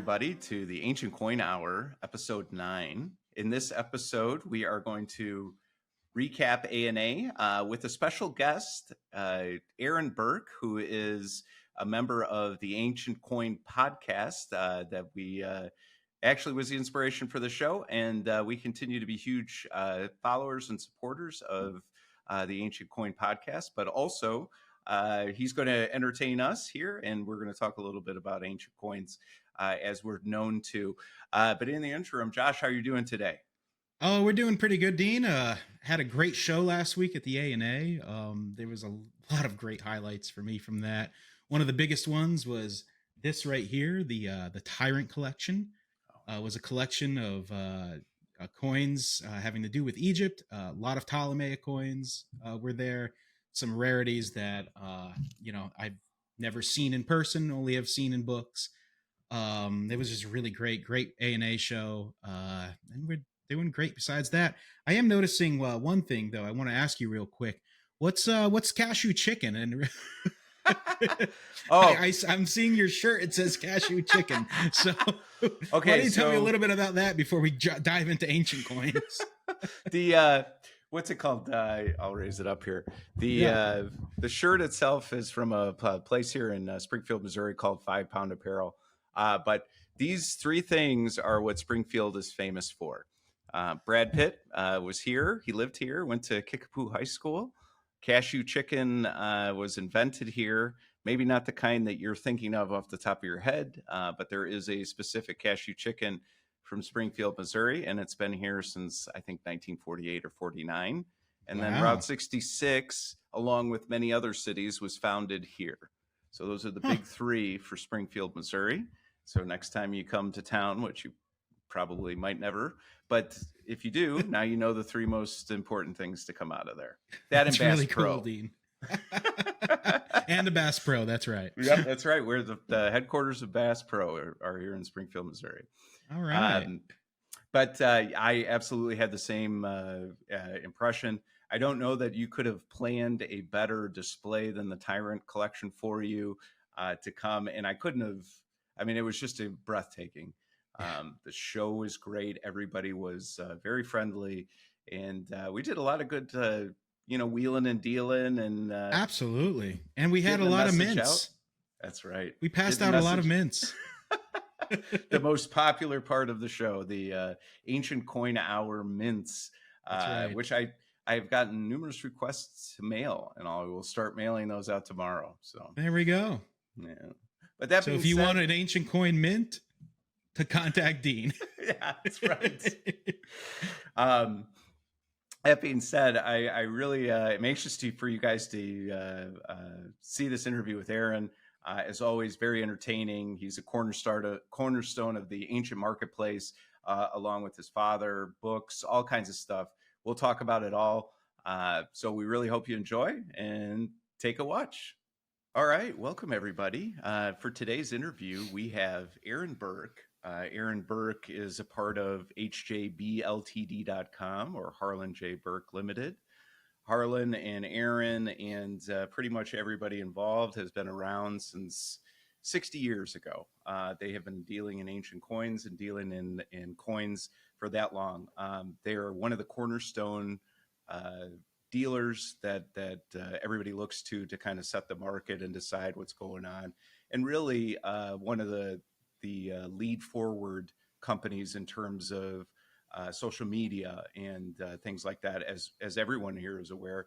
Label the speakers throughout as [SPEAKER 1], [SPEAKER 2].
[SPEAKER 1] everybody, to the Ancient Coin Hour, episode 9. In this episode, we are going to recap A&A with a special guest, Aaron Berk, who is a member of the Ancient Coin podcast that we actually was the inspiration for the show. And we continue to be huge followers and supporters of the Ancient Coin podcast, but also he's going to entertain us here, and we're going to talk a little bit about ancient coins as we're known to. But in the interim, Josh, how are you doing today?
[SPEAKER 2] Oh, we're doing pretty good, Dean. Had a great show last week at the A&A. There was a lot of great highlights for me from that. One of the biggest ones was this right here, the Tyrant collection. Was a collection of coins having to do with Egypt. A lot of Ptolemaic coins were there. Some rarities that I've never seen in person, only have seen in books. It was just a really great A&A show, and we're doing great. Besides that, I am noticing one thing though. I want to ask you real quick. What's cashew chicken? And I'm seeing your shirt. It says cashew chicken. So okay, why don't you tell me a little bit about that before we dive into ancient coins?
[SPEAKER 1] What's it called? I'll raise it up here. The shirt itself is from a place here in Springfield, Missouri called 5 Pound Apparel. But these three things are what Springfield is famous for. Brad Pitt was here. He lived here, went to Kickapoo High School. Cashew chicken was invented here. Maybe not the kind that you're thinking of off the top of your head, but there is a specific cashew chicken from Springfield, Missouri, and it's been here since I think 1948 or 49. And then Route 66, along with many other cities, was founded here. So those are the big three for Springfield, Missouri. So next time you come to town, which you probably might never, but if you do, now you know the three most important things to come out of there. That and Bass
[SPEAKER 2] really
[SPEAKER 1] Pro.
[SPEAKER 2] Cool, Dean. And a Bass Pro, that's right.
[SPEAKER 1] Yep, that's right. We're the headquarters of Bass Pro are here in Springfield, Missouri.
[SPEAKER 2] All right.
[SPEAKER 1] But I absolutely had the same impression. I don't know that you could have planned a better display than the Tyrant collection for you to come. And I couldn't have, I mean, it was just a breathtaking. The show was great. Everybody was very friendly. And we did a lot of good, wheeling and dealing. And
[SPEAKER 2] absolutely. And we had a lot of mints.
[SPEAKER 1] Out. That's right.
[SPEAKER 2] We passed out a lot of mints.
[SPEAKER 1] The most popular part of the show, the Ancient Coin Hour mints, right. Which I've gotten numerous requests to mail, and I will start mailing those out tomorrow. So
[SPEAKER 2] there we go.
[SPEAKER 1] Yeah, but that. So
[SPEAKER 2] if you want an ancient coin mint, to contact Dean.
[SPEAKER 1] Yeah, that's right. That being said, I really am anxious for you guys to see this interview with Aaron. As always, very entertaining. He's a cornerstone of the ancient marketplace, along with his father, books, all kinds of stuff. We'll talk about it all. So we really hope you enjoy and take a watch. All right. Welcome, everybody. For today's interview, we have Aaron Berk. Aaron Berk is a part of hjbltd.com or Harlan J, Berk Limited. Harlan and Aaron and pretty much everybody involved has been around since 60 years ago. They have been dealing in ancient coins and dealing in coins for that long. They are one of the cornerstone dealers that everybody looks to kind of set the market and decide what's going on. And really one of the lead forward companies in terms of social media and things like that. As everyone here is aware,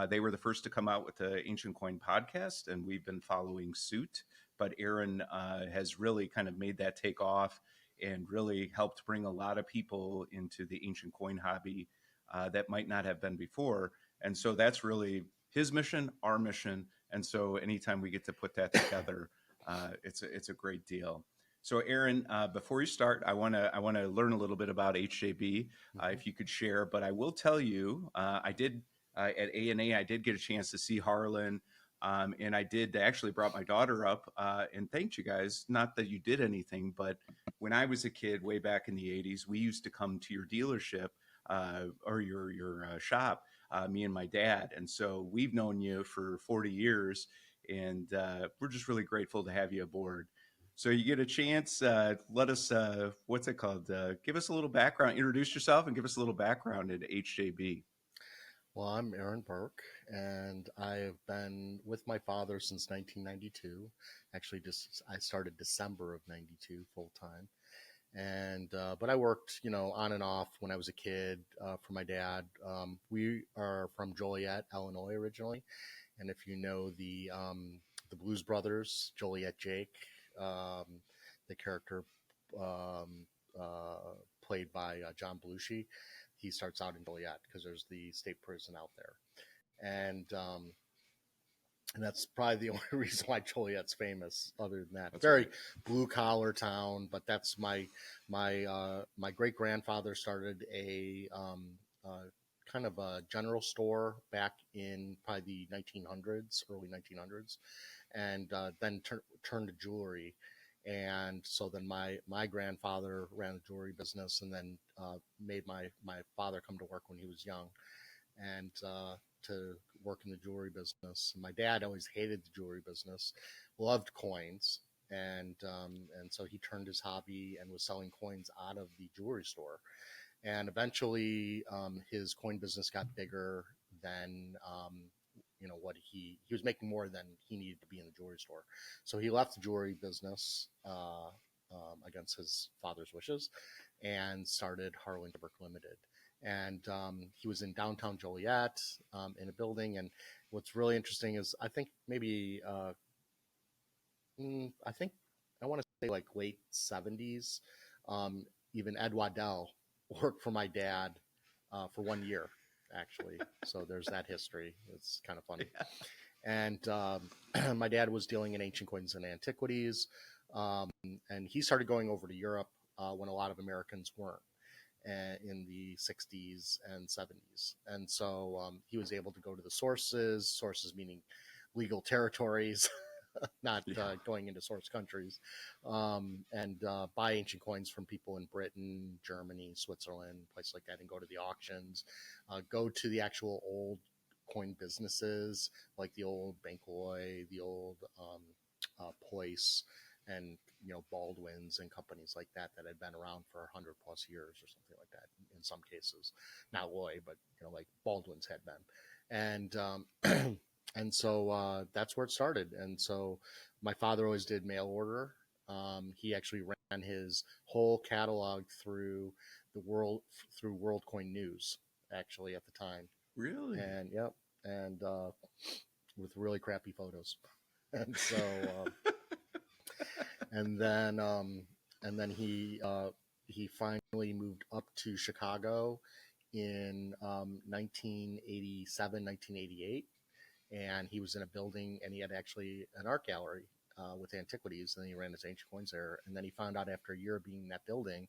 [SPEAKER 1] they were the first to come out with the Ancient Coin podcast, and we've been following suit. But Aaron has really kind of made that take off and really helped bring a lot of people into the ancient coin hobby that might not have been before. And so that's really his mission, our mission. And so anytime we get to put that together, it's a great deal. So Aaron, before you start, I want to learn a little bit about HJB, if you could share. But I will tell you, I did at A&A, I did get a chance to see Harlan, and I actually brought my daughter up and thanked you guys. Not that you did anything, but when I was a kid, way back in the 80s, we used to come to your dealership or your shop, me and my dad, and so we've known you for 40 years, and we're just really grateful to have you aboard. So you get a chance. Let us. What's it called? Give us a little background. Introduce yourself and give us a little background into HJB.
[SPEAKER 3] Well, I'm Aaron Berk, and I've been with my father since 1992. Actually, just I started December of '92 full time, and but I worked, on and off when I was a kid for my dad. We are from Joliet, Illinois, originally, and if you know the Blues Brothers, Joliet Jake, um, the character um, played by John Belushi, he starts out in Joliet because there's the state prison out there, and and that's probably the only reason why Joliet's famous. Other than that,
[SPEAKER 1] That's
[SPEAKER 3] very
[SPEAKER 1] right.
[SPEAKER 3] blue collar town. But that's my great grandfather started a kind of a general store back in probably the 1900s, early 1900s, and then turned to jewelry. And so then my grandfather ran a jewelry business, and then made my father come to work when he was young, and to work in the jewelry business. My dad always hated the jewelry business, loved coins, and so he turned his hobby and was selling coins out of the jewelry store. And eventually, his coin business got bigger than what he was making more than he needed to be in the jewelry store. So he left the jewelry business against his father's wishes and started Harlan J Limited. And he was in downtown Joliet in a building. And what's really interesting is I think maybe I think I want to say like late 70s. Even Ed Waddell worked for my dad for 1 year, actually. So there's that history. It's kind of funny.
[SPEAKER 1] Yeah.
[SPEAKER 3] And my dad was dealing in ancient coins and antiquities. And he started going over to Europe when a lot of Americans weren't in the 60s and 70s. And so he was able to go to the sources meaning legal territories, not
[SPEAKER 1] Yeah.
[SPEAKER 3] going into source countries, and buy ancient coins from people in Britain, Germany, Switzerland, places like that, and go to the auctions, go to the actual old coin businesses like the old Bankoy, the old Place, and Baldwin's and companies like that that had been around for 100+ years or something like that. In some cases, not Loy, but like Baldwin's had been, and and so that's where it started. And so my father always did mail order. He actually ran his whole catalog through World Coin News, actually, at the time.
[SPEAKER 1] Really?
[SPEAKER 3] And yep, and with really crappy photos. And so and then he finally moved up to Chicago in 1987, 1988, and he was in a building, and he had actually an art gallery with antiquities, and then he ran his ancient coins there. And then he found out after a year of being in that building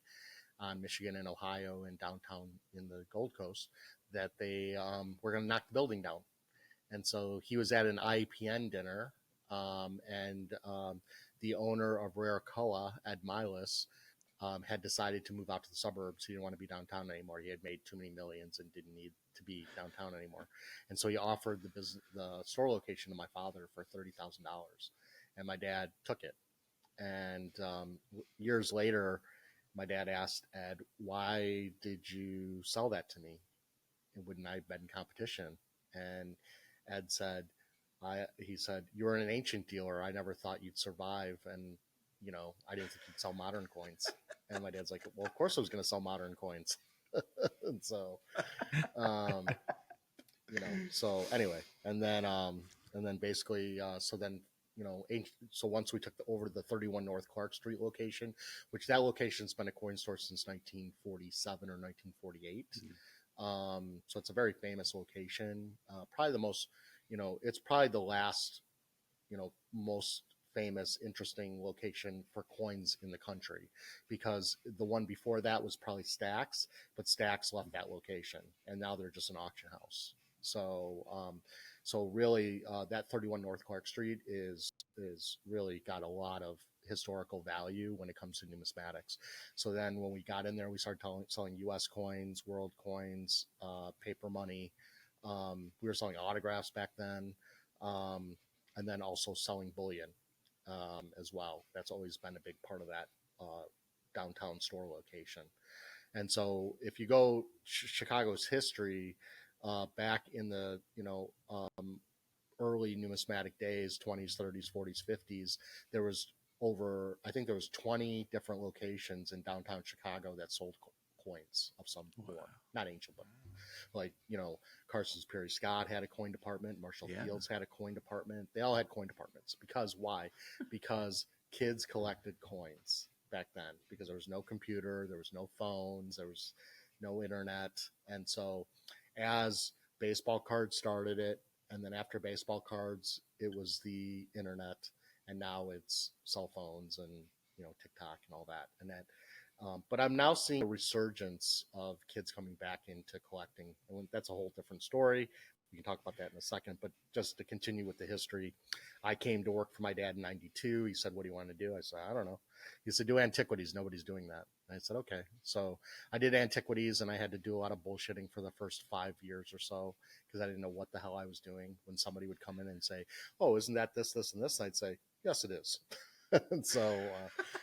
[SPEAKER 3] on Michigan and Ohio and downtown in the Gold Coast that they were going to knock the building down. And so he was at an IAPN dinner, and the owner of Raracoa, Ed Milas, had decided to move out to the suburbs. He didn't want to be downtown anymore. He had made too many millions and didn't need to be downtown anymore. And so he offered the store location to my father for $30,000, and my dad took it. And years later, my dad asked Ed, "Why did you sell that to me? And wouldn't I have been in competition?" And Ed said, he said, "You're an ancient dealer. I never thought you'd survive. And, I didn't think you'd sell modern coins." And my dad's like, "Well, of course I was going to sell modern coins." And so, um, so anyway, and then basically, so then, so once we took over the 31 North Clark Street location, which that location's been a coin store since 1947 or 1948. So it's a very famous location. Probably the most, it's probably the last, most famous, interesting location for coins in the country, because the one before that was probably Stax, but Stax left that location, and now they're just an auction house. So really, that 31 North Clark Street is really got a lot of historical value when it comes to numismatics. So then when we got in there, we started selling U.S. coins, world coins, paper money. We were selling autographs back then, and then also selling bullion. as well. That's always been a big part of that downtown store location. And so if you go Chicago's history back in the early numismatic days, 20s, 30s, 40s, 50s, there was I think there was 20 different locations in downtown Chicago that sold coins of some form, not ancient, but like, Carson's Perry Scott had a coin department. Marshall Fields had a coin department. They all had coin departments. Because why? Because kids collected coins back then, because there was no computer, there was no phones, there was no internet. And so as baseball cards started it, and then after baseball cards, it was the internet, and now it's cell phones and TikTok and all that. And that, but I'm now seeing a resurgence of kids coming back into collecting, and that's a whole different story. We can talk about that in a second. But just to continue with the history, I came to work for my dad in '92. He said, "What do you want to do?" I said, "I don't know." He said, "Do antiquities. Nobody's doing that." And I said, "Okay." So I did antiquities, and I had to do a lot of bullshitting for the first 5 years or so, because I didn't know what the hell I was doing. When somebody would come in and say, "Oh, isn't that this, this, and this?" I'd say, "Yes, it is." And so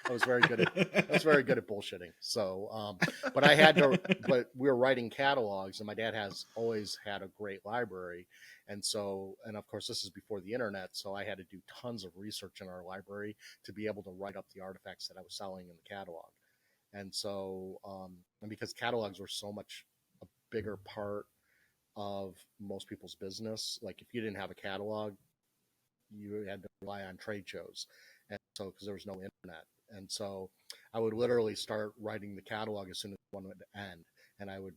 [SPEAKER 3] I was very good at bullshitting. So, but we were writing catalogs, and my dad has always had a great library. And so, and of course, this is before the internet. So I had to do tons of research in our library to be able to write up the artifacts that I was selling in the catalog. And so, and because catalogs were so much a bigger part of most people's business, like if you didn't have a catalog, you had to rely on trade shows. And so, because there was no internet. And so I would literally start writing the catalog as soon as one would end. And I would,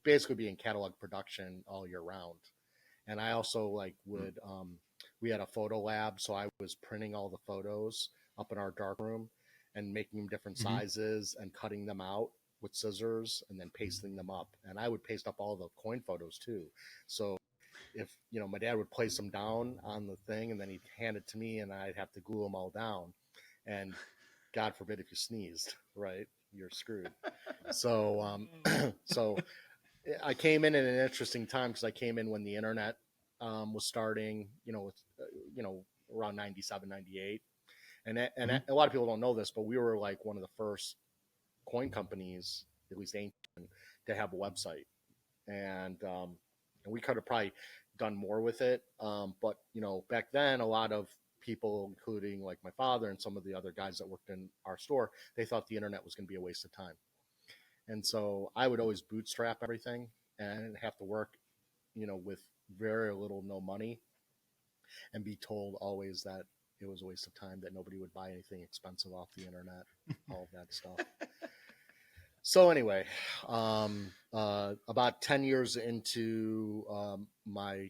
[SPEAKER 3] basically be in catalog production all year round. And I also we had a photo lab. So I was printing all the photos up in our dark room and making them different sizes and cutting them out with scissors and then pasting them up. And I would paste up all the coin photos too. So if my dad would place them down on the thing, and then he'd hand it to me, and I'd have to glue them all down, and God forbid if you sneezed, right, you're screwed. So so I came in at an interesting time, because I came in when the internet was starting, with around 97, 98. And a lot of people don't know this, but we were like one of the first coin companies, at least ancient, to have a website. And we could have probably done more with it. But, back then, a lot of people, including like my father and some of the other guys that worked in our store, they thought the internet was going to be a waste of time. And so I would always bootstrap everything and have to work, with very little, no money, and be told always that it was a waste of time, that nobody would buy anything expensive off the internet, all of that stuff. So anyway, about 10 years into my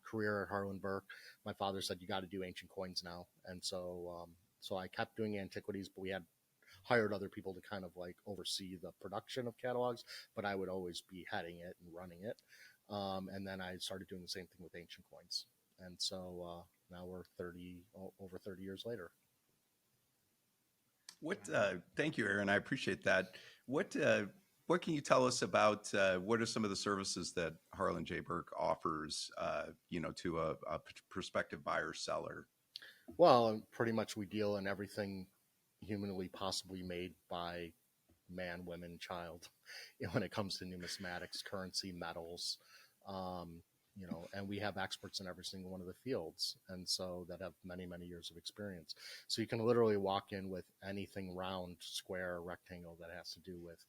[SPEAKER 3] career at Harlan Berk, my father said, "You got to do ancient coins now." And so I kept doing antiquities, but we had hired other people to kind of like oversee the production of catalogs, but I would always be heading it and running it. And then I started doing the same thing with ancient coins. And so now we're over 30 years later.
[SPEAKER 1] Thank you, Aaron. I appreciate that. What can you tell us about what are some of the services that Harlan J. Berk offers, to a prospective buyer seller?
[SPEAKER 3] Well, pretty much we deal in everything humanly possibly made by man, women, child, when it comes to numismatics, currency, metals, and we have experts in every single one of the fields, and so that have many, many years of experience. So you can literally walk in with anything round, square, rectangle that has to do with,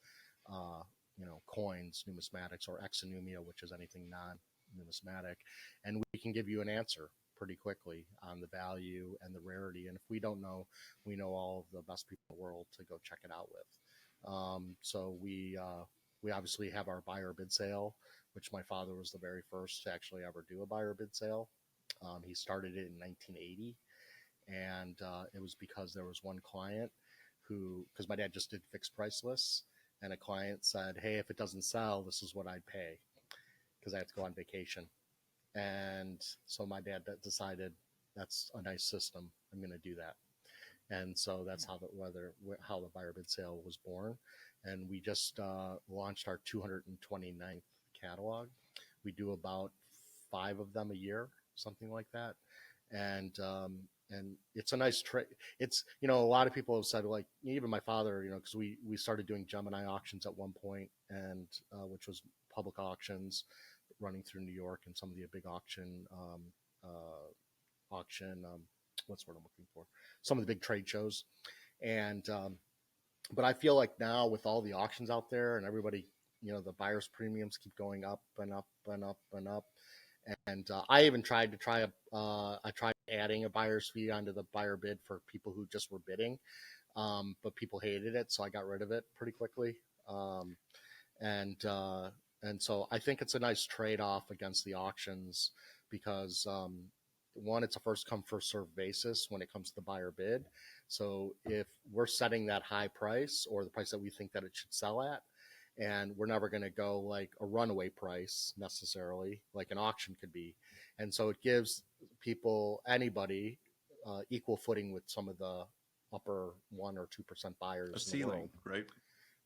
[SPEAKER 3] coins, numismatics, or exonumia, which is anything non-numismatic, and we can give you an answer pretty quickly on the value and the rarity. And if we don't know, we know all of the best people in the world to go check it out with. So we obviously have our buyer bid sale, which my father was the very first to actually ever do a buyer bid sale. He started it in 1980. And it was because there was one client because my dad just did fixed price lists, and a client said, "Hey, if it doesn't sell, this is what I'd pay, because I have to go on vacation." And so my dad decided, that's a nice system, I'm going to do that. And so that's how the buyer bid sale was born. And we just launched our 229th catalog. We do about 5 of them a year, something like that. And it's a nice trade. It's, a lot of people have said, like, even my father, because we started doing Gemini auctions at one point, and which was public auctions running through New York and some of the big auction, what's the word I'm looking for? Some of the big trade shows. And but I feel like now with all the auctions out there and everybody, the buyer's premiums keep going up and up and up and up. And I even tried adding a buyer's fee onto the buyer bid for people who just were bidding, but people hated it, so I got rid of it pretty quickly. And so I think it's a nice trade-off against the auctions because one, it's a first come first served basis when it comes to the buyer bid. So if we're setting that high price or the price that we think that it should sell at, and we're never going to go like a runaway price necessarily, like an auction could be. And so it gives anybody equal footing with some of the upper 1 or 2% buyers.
[SPEAKER 1] A ceiling, right?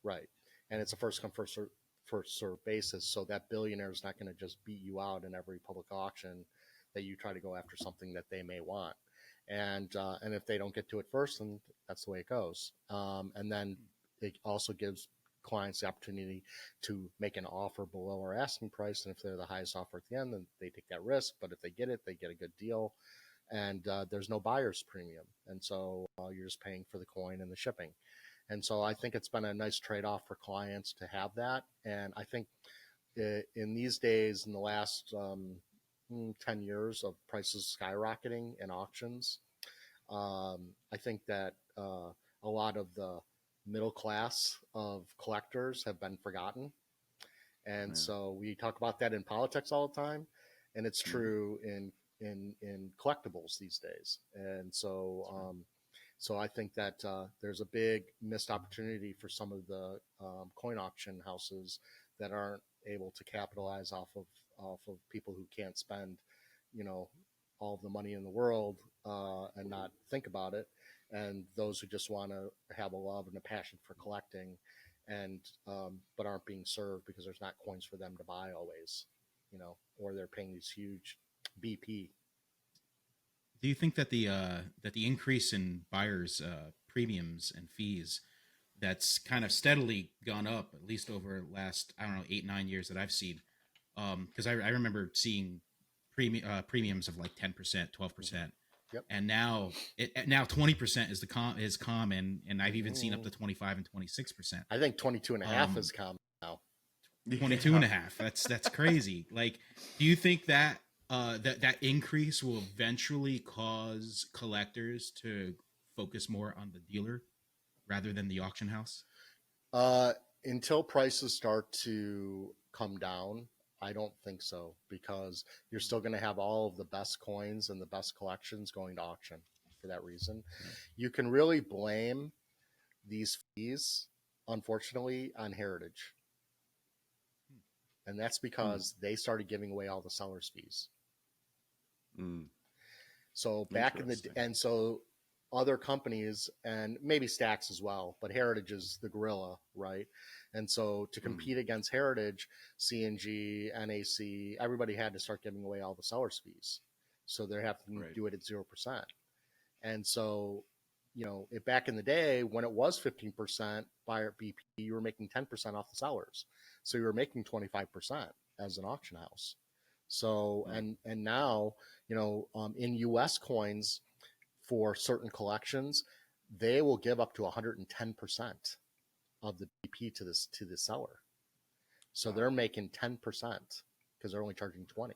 [SPEAKER 3] Right. And it's a first come first serve basis. So that billionaire is not going to just beat you out in every public auction that you try to go after something that they may want. And if they don't get to it first, then that's the way it goes. And then it also gives clients the opportunity to make an offer below our asking price. And if they're the highest offer at the end, then they take that risk. But if they get it, they get a good deal. And there's no buyer's premium. And so you're just paying for the coin and the shipping. And so I think it's been a nice trade-off for clients to have that. And I think in these days, in the last 10 years of prices skyrocketing in auctions, I think that a lot of the middle class of collectors have been forgotten. And so we talk about that in politics all the time, and it's true in collectibles these days. And so so I think that there's a big missed opportunity for some of the coin auction houses that aren't able to capitalize off of people who can't spend all the money in the world and not think about it, and those who just want to have a love and a passion for collecting, and but aren't being served because there's not coins for them to buy always, or they're paying these huge BP.
[SPEAKER 2] Do you think that the increase in buyers' premiums and fees that's kind of steadily gone up, at least over the last, I don't know, 8-9 years that I've seen? Because I remember seeing premiums of like 10%, 12%.
[SPEAKER 3] Yep.
[SPEAKER 2] And now 20% is common, and I've even seen up to 25 and 26%.
[SPEAKER 3] I think 22 and a half is common now.
[SPEAKER 2] 22 and a half. That's crazy. Like, do you think that that increase will eventually cause collectors to focus more on the dealer rather than the auction house?
[SPEAKER 3] Until prices start to come down, I don't think so, because you're still going to have all of the best coins and the best collections going to auction for that reason. Yeah. You can really blame these fees, unfortunately, on Heritage. And that's because they started giving away all the seller's fees. So back in and so other companies, and maybe Stax as well, but Heritage is the gorilla, right? And so to compete against Heritage, C&G, NAC, everybody had to start giving away all the seller's fees. So they're having to do it at 0%. And so, back in the day when it was 15% buyer BP, you were making 10% off the sellers. So you were making 25% as an auction house. So, and now, in US coins for certain collections, they will give up to 110% of the BP to the seller. So they're making 10% because they're only charging 20.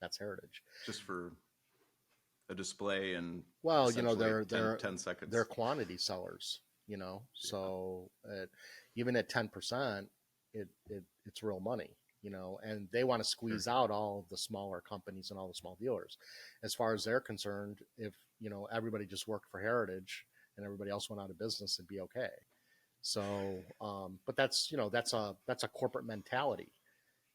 [SPEAKER 3] That's Heritage.
[SPEAKER 1] Just for a display and
[SPEAKER 3] they're
[SPEAKER 1] 10 seconds.
[SPEAKER 3] They're quantity sellers, So even at 10%, it's real money, and they want to squeeze out all of the smaller companies and all the small dealers. As far as they're concerned, if everybody just worked for Heritage and everybody else went out of business, it'd be okay. So, but that's a corporate mentality,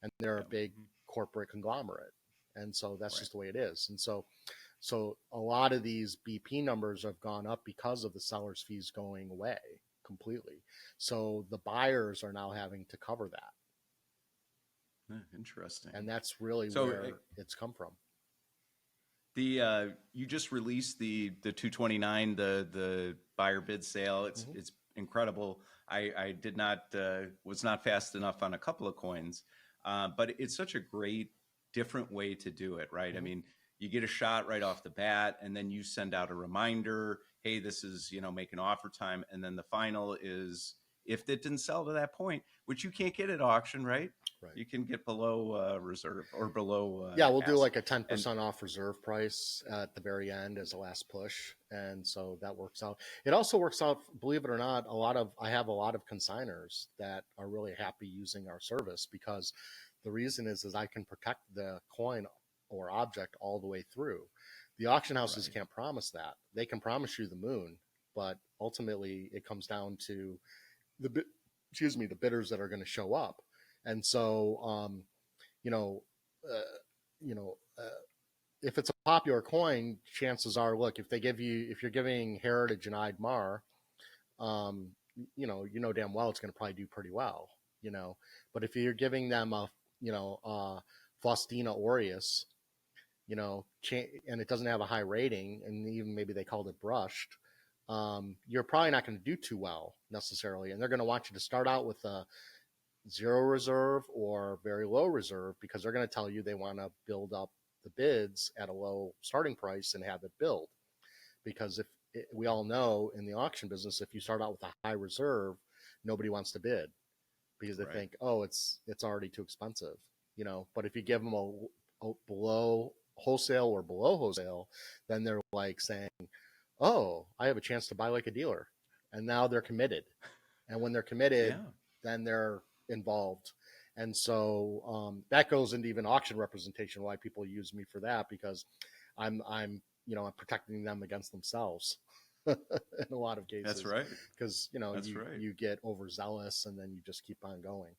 [SPEAKER 3] and they're a big corporate conglomerate, and so that's just the way it is. And so a lot of these BP numbers have gone up because of the seller's fees going away completely. So the buyers are now having to cover that.
[SPEAKER 1] Interesting.
[SPEAKER 3] And that's really where it's come from.
[SPEAKER 1] The you just released the 229, the buyer bid sale. It's incredible. I did not was not fast enough on a couple of coins, but it's such a great different way to do it, right? I mean, you get a shot right off the bat, and then you send out a reminder, hey, this is, make an offer time, and then the final is if it didn't sell to that point, which you can't get at auction, right?
[SPEAKER 3] Right.
[SPEAKER 1] You can get below reserve or below.
[SPEAKER 3] Yeah, we'll do
[SPEAKER 1] ask.
[SPEAKER 3] like a 10% off reserve price at the very end as a last push, and so that works out. It also works out, believe it or not. I have a lot of consigners that are really happy using our service because the reason is I can protect the coin or object all the way through. The auction houses can't promise that. They can promise you the moon, but ultimately it comes down to the bidders that are going to show up. And so, if it's a popular coin, chances are, look, if you're giving Heritage an Idmar, damn well it's going to probably do pretty well, But if you're giving them a Faustina Aureus, and it doesn't have a high rating, and even maybe they called it brushed, you're probably not going to do too well necessarily. And they're going to want you to start out with a zero reserve or very low reserve because they're going to tell you they want to build up the bids at a low starting price and have it build. Because we all know in the auction business, if you start out with a high reserve, nobody wants to bid because they think, oh, it's already too expensive, But if you give them a below wholesale or below wholesale, then they're like saying, oh, I have a chance to buy like a dealer. And now they're committed. And when they're committed, then they're involved. And so that goes into even auction representation, why people use me for that, because I'm protecting them against themselves in a lot of cases.
[SPEAKER 1] That's right.
[SPEAKER 3] Because, you get overzealous and then you just keep on going.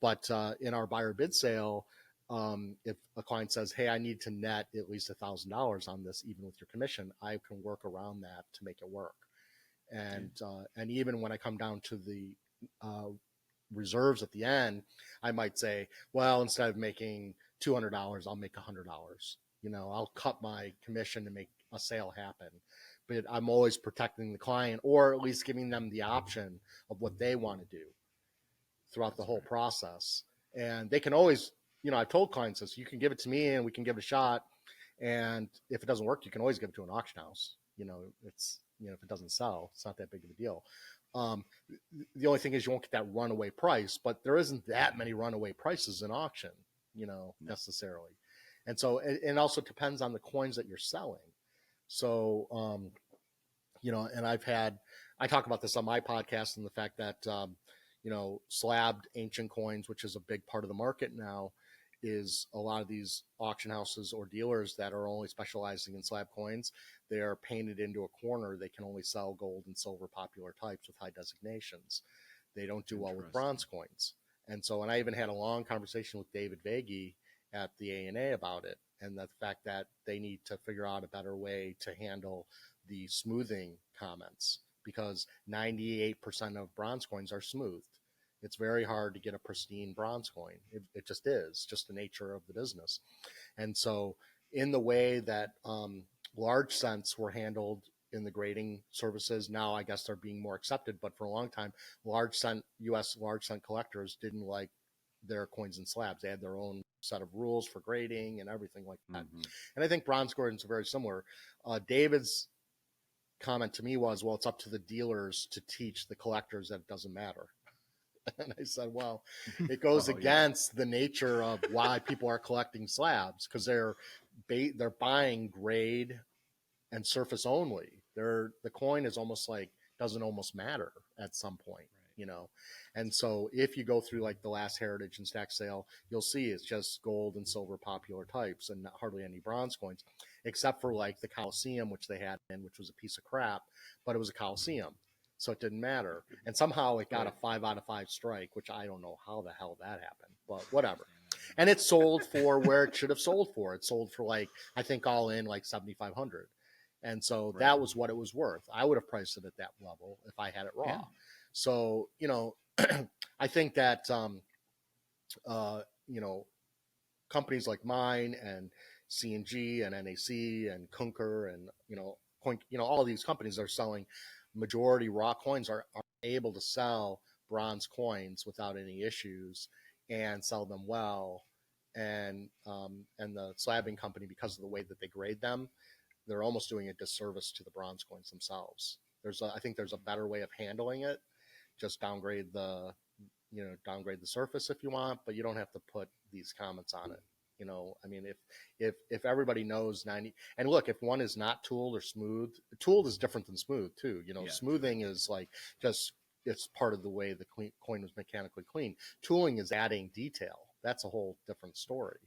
[SPEAKER 3] But in our buyer bid sale, if a client says, hey, I need to net at least $1,000 on this, even with your commission, I can work around that to make it work. And even when I come down to the reserves at the end, I might say, well, instead of making $200, I'll make $100. I'll cut my commission to make a sale happen. But I'm always protecting the client, or at least giving them the option of what they want to do throughout the whole process. And they can always, I've told clients this, you can give it to me and we can give it a shot. And if it doesn't work, you can always give it to an auction house. If it doesn't sell, it's not that big of a deal. The only thing is you won't get that runaway price, but there isn't that many runaway prices in auction, necessarily. And so it also depends on the coins that you're selling. So, and I talk about this on my podcast, and the fact that, slabbed ancient coins, which is a big part of the market now, is a lot of these auction houses or dealers that are only specializing in slab coins, they are painted into a corner. They can only sell gold and silver popular types with high designations. They don't do well with bronze coins. And I even had a long conversation with David Vagey at the A&A about it, and the fact that they need to figure out a better way to handle the smoothing comments, because 98% of bronze coins are smoothed. It's very hard to get a pristine bronze coin. It just is, just the nature of the business. And so in the way that large cents were handled in the grading services, now I guess they're being more accepted, but for a long time, U.S. large cent collectors didn't like their coins and slabs. They had their own set of rules for grading and everything like that. And I think bronze coins are very similar. David's comment to me was, well, it's up to the dealers to teach the collectors that it doesn't matter. And I said, well, it goes against the nature of why people are collecting slabs, because they're buying grade and surface only. The coin is almost like doesn't almost matter at some point, And so if you go through like the last Heritage and Stack sale, you'll see it's just gold and silver popular types and hardly any bronze coins, except for like the Coliseum, which they had in, which was a piece of crap, but it was a Coliseum. So it didn't matter. And somehow it got a 5 out of 5 strike, which I don't know how the hell that happened, but whatever. And it sold for where it should have sold for. It sold for like, I think all in like 7,500. And so that was what it was worth. I would have priced it at that level if I had it raw. Yeah. So, I think that, companies like mine and, C&G and NAC and Kunker and, all of these companies are selling majority raw coins are able to sell bronze coins without any issues and sell them well. And the slabbing company, because of the way that they grade them, they're almost doing a disservice to the bronze coins themselves. I think there's a better way of handling it. Just downgrade the surface if you want, but you don't have to put these comments on it. I mean, if everybody knows 90, and look, if one is not tooled or smooth, tooled is different than smooth too. Smoothing is like just, it's part of the way the coin was mechanically clean. Tooling is adding detail. That's a whole different story.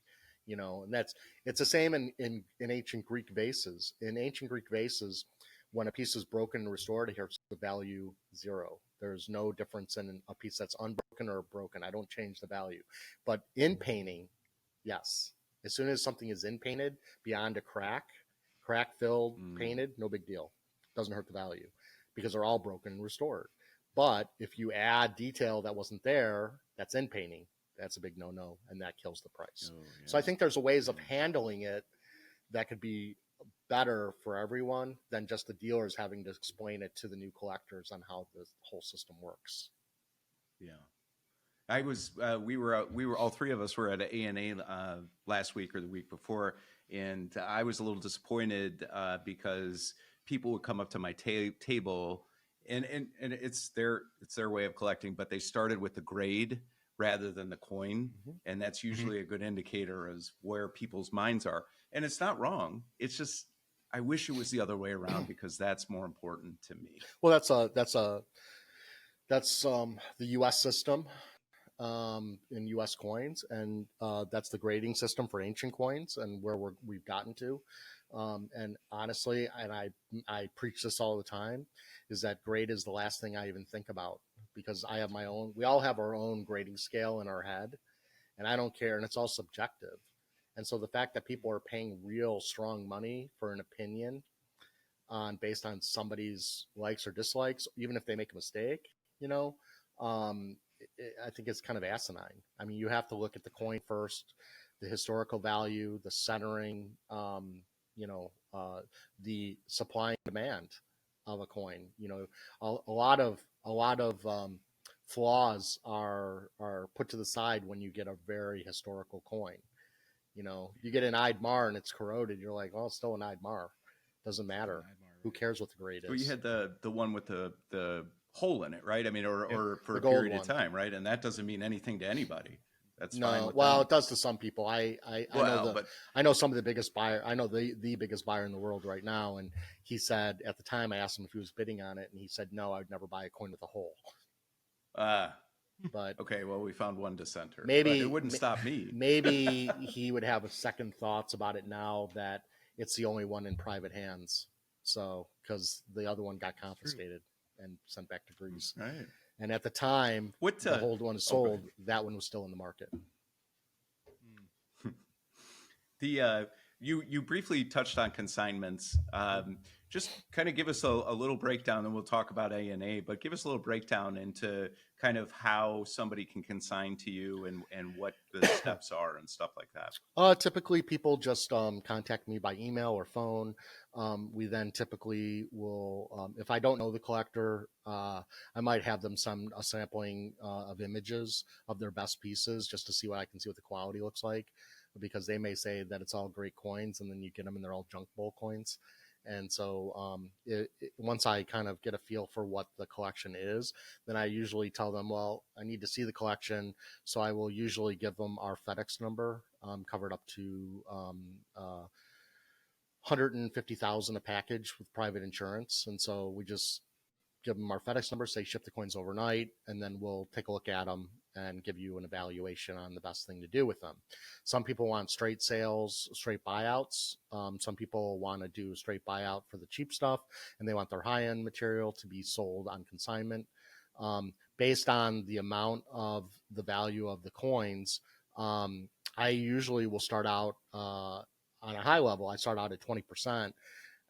[SPEAKER 3] And it's the same in ancient Greek vases. In ancient Greek vases, when a piece is broken and restored, here's the value 0. There's no difference in a piece that's unbroken or broken. I don't change the value. But in painting, yes. As soon as something is in painted beyond a crack filled, painted, no big deal. Doesn't hurt the value because they're all broken and restored. But if you add detail that wasn't there, that's in painting, that's a big no-no, and that kills the price. Oh, yeah. So I think there's ways of handling it that could be better for everyone than just the dealers having to explain it to the new collectors on how the whole system works.
[SPEAKER 1] Yeah. I was, we were all three of us were at A&A last week or the week before, and I was a little disappointed because people would come up to my table, and it's their way of collecting, but they started with the grade rather than the coin, and that's usually a good indicator as where people's minds are. And it's not wrong. It's just I wish it was the other way around because that's more important to me.
[SPEAKER 3] Well, that's the U.S. system. In U.S. coins, and that's the grading system for ancient coins and where we've gotten to. And honestly, and I preach this all the time, is that grade is the last thing I even think about because I have my own. We all have our own grading scale in our head, and I don't care, and it's all subjective. And so the fact that people are paying real strong money for an opinion based on somebody's likes or dislikes, even if they make a mistake, I think it's kind of asinine. I mean, you have to look at the coin first, the historical value, the centering, the supply and demand of a coin. A lot of flaws are put to the side when you get a very historical coin. You get an Eidmar and it's corroded. You're like, well, it's still an Eidmar. Doesn't matter. Who cares what the grade is?
[SPEAKER 1] Well, you had the one with the hole in it, right? I mean, or for a period of time, right? And that doesn't mean anything to anybody. That's fine with them.
[SPEAKER 3] It does to some people. I know some of the biggest buyer. I know the biggest buyer in the world right now, and he said at the time I asked him if he was bidding on it, and he said no, I would never buy a coin with a hole. But
[SPEAKER 1] okay, well, we found one dissenter.
[SPEAKER 3] Maybe
[SPEAKER 1] it wouldn't stop me.
[SPEAKER 3] Maybe he would have a second thoughts about it now that it's the only one in private hands. So because the other one got confiscated and sent back to Greece.
[SPEAKER 1] Right.
[SPEAKER 3] And at the time, the old one is sold. That one was still in the market.
[SPEAKER 1] You briefly touched on consignments. Just kind of give us a little breakdown, and we'll talk about A&A. But give us a little breakdown into kind of how somebody can consign to you and what the steps are and stuff like that.
[SPEAKER 3] Typically, people just contact me by email or phone. We then typically will, if I don't know the collector, I might have them send a sampling of images of their best pieces just to see what the quality looks like, because they may say that it's all great coins and then you get them and they're all junk bowl coins. And so once I kind of get a feel for what the collection is, then I usually tell them, well, I need to see the collection. So I will usually give them our FedEx number, covered up to $150,000 a package with private insurance. And so we just give them our FedEx number, say ship the coins overnight, and then we'll take a look at them and give you an evaluation on the best thing to do with them. Some people want straight sales, straight buyouts. Some people want to do straight buyout for the cheap stuff, and they want their high-end material to be sold on consignment. Based on the amount of the value of the coins, I usually will start out on a high level. I start out at 20%,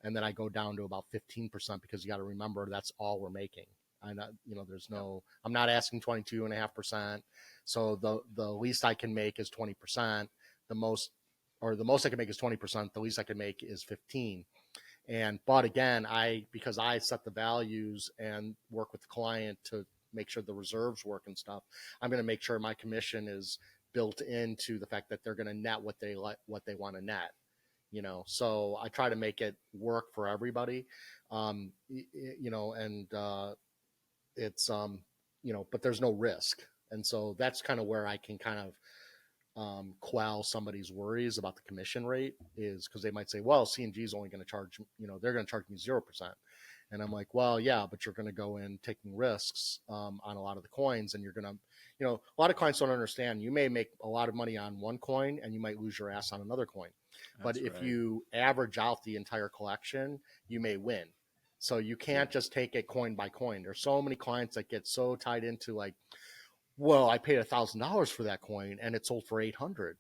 [SPEAKER 3] and then I go down to about 15% because you got to remember that's all we're making. I'm not asking 22.5%. So the least I can make is 20%. The most or the most I can make is 20%. The least I can make is 15. But again, because I set the values and work with the client to make sure the reserves work and stuff, I'm going to make sure my commission is built into the fact that they're going to net what they want to net. So I try to make it work for everybody. It's but there's no risk, and so that's kind of where I can kind of quell somebody's worries about the commission rate, is because they might say, well, C&G is only going to charge, they're going to charge me 0%. And I'm like, well, yeah, but you're going to go in taking risks on a lot of the coins, and you're going to, a lot of clients don't understand. You may make a lot of money on one coin and you might lose your ass on another coin. But if you average out the entire collection, you may win. So you can't just take it coin by coin. There's so many clients that get so tied into like, well, I paid $1,000 for that coin and it sold for $800. And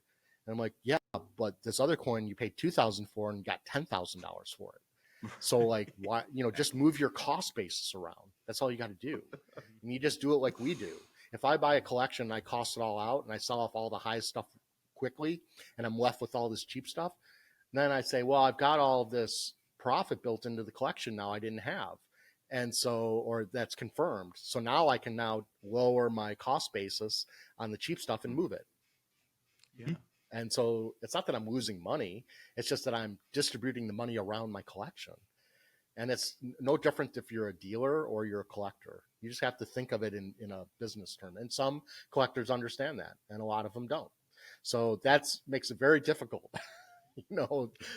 [SPEAKER 3] I'm like, yeah, but this other coin you paid $2,000 for and got $10,000 for it. So like, why, just move your cost basis around. That's all you got to do. And you just do it like we do. If I buy a collection and I cost it all out and I sell off all the high stuff quickly and I'm left with all this cheap stuff, then I say, well, I've got all of this profit built into the collection now I didn't have. And so, or that's confirmed. So now I can now lower my cost basis on the cheap stuff and move it.
[SPEAKER 1] Yeah.
[SPEAKER 3] And so it's not that I'm losing money. It's just that I'm distributing the money around my collection. And it's no different if you're a dealer or you're a collector. You just have to think of it in a business term. And some collectors understand that, and a lot of them don't. So that makes it very difficult.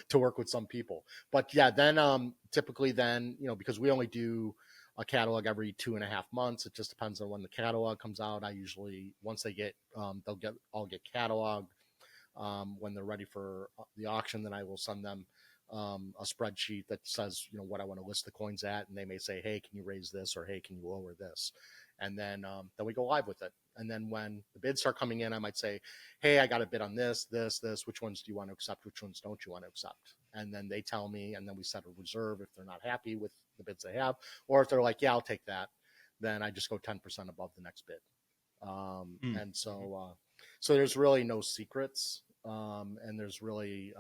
[SPEAKER 3] To work with some people. But yeah, then typically then, because we only do a catalog every 2.5 months, it just depends on when the catalog comes out. I usually, once they get, they'll all get cataloged. When they're ready for the auction, then I will send them a spreadsheet that says, what I want to list the coins at. And they may say, hey, can you raise this? Or hey, can you lower this? And then we go live with it. And then when the bids start coming in, I might say, hey, I got a bid on this. Which ones do you want to accept? Which ones don't you want to accept? And then they tell me, and then we set a reserve if they're not happy with the bids they have. Or if they're like, yeah, I'll take that, then I just go 10% above the next bid. And so there's really no secrets. And there's really,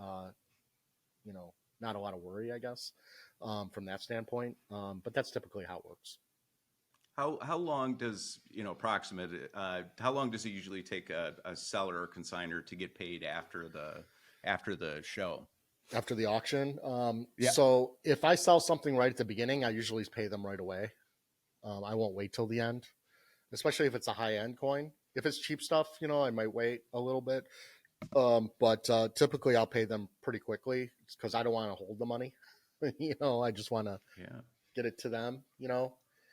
[SPEAKER 3] not a lot of worry, I guess, from that standpoint. But that's typically how it works.
[SPEAKER 1] How long does, approximate, how long does it usually take a seller or consignor to get paid after the show?
[SPEAKER 3] After the auction?
[SPEAKER 1] Yeah.
[SPEAKER 3] So if I sell something right at the beginning, I usually pay them right away. I won't wait till the end, especially if it's a high-end coin. If it's cheap stuff, I might wait a little bit. But typically I'll pay them pretty quickly because I don't want to hold the money. I just want to get it to them,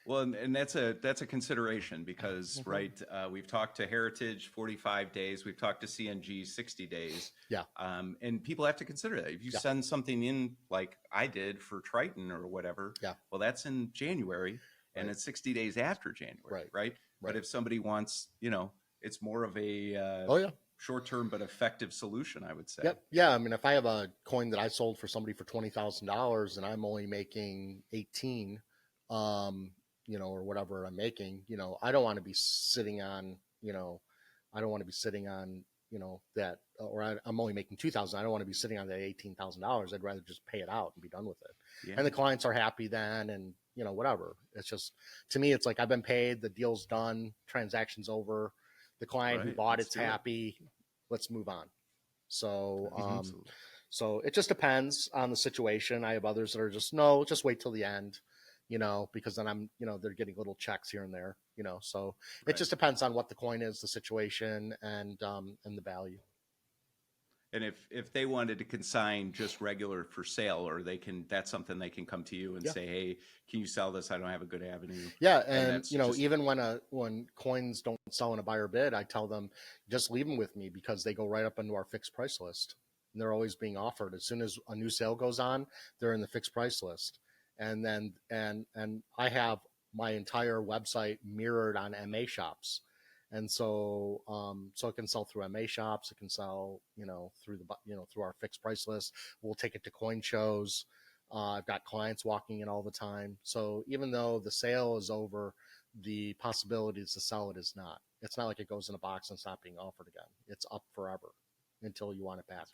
[SPEAKER 1] Well, and that's a consideration because, right, we've talked to Heritage 45 days. We've talked to CNG 60 days.
[SPEAKER 3] Yeah.
[SPEAKER 1] And people have to consider that. If you send something in like I did for Triton or whatever, well, that's in January and it's 60 days after January, right? But if somebody wants, it's more of a short-term but effective solution, I would say.
[SPEAKER 3] Yep. Yeah. I mean, if I have a coin that I sold for somebody for $20,000 and I'm only making 18, or whatever I'm making, I don't want to be sitting on, that, or I'm only making 2,000. I don't want to be sitting on that $18,000. I'd rather just pay it out and be done with it. Yeah. And the clients are happy then, and whatever. It's just, to me, it's like I've been paid, the deal's done, transaction's over. The client who bought it's happy. Let's move on. So, so it just depends on the situation. I have others that are just, no, just wait till the end. Because then I'm, they're getting little checks here and there, so it just depends on what the coin is, the situation, and the value.
[SPEAKER 1] And if they wanted to consign just regular for sale, or that's something they can come to you and say, hey, can you sell this? I don't have a good avenue.
[SPEAKER 3] Yeah. And even when coins don't sell in a buyer bid, I tell them, just leave them with me, because they go right up into our fixed price list. And they're always being offered. As soon as a new sale goes on, they're in the fixed price list. And then, and I have my entire website mirrored on MA shops. And so, so it can sell through MA shops. It can sell, through through our fixed price list. We'll take it to coin shows. I've got clients walking in all the time. So even though the sale is over, the possibilities to sell it is not. It's not like it goes in a box and it's not being offered again. It's up forever until you want it back.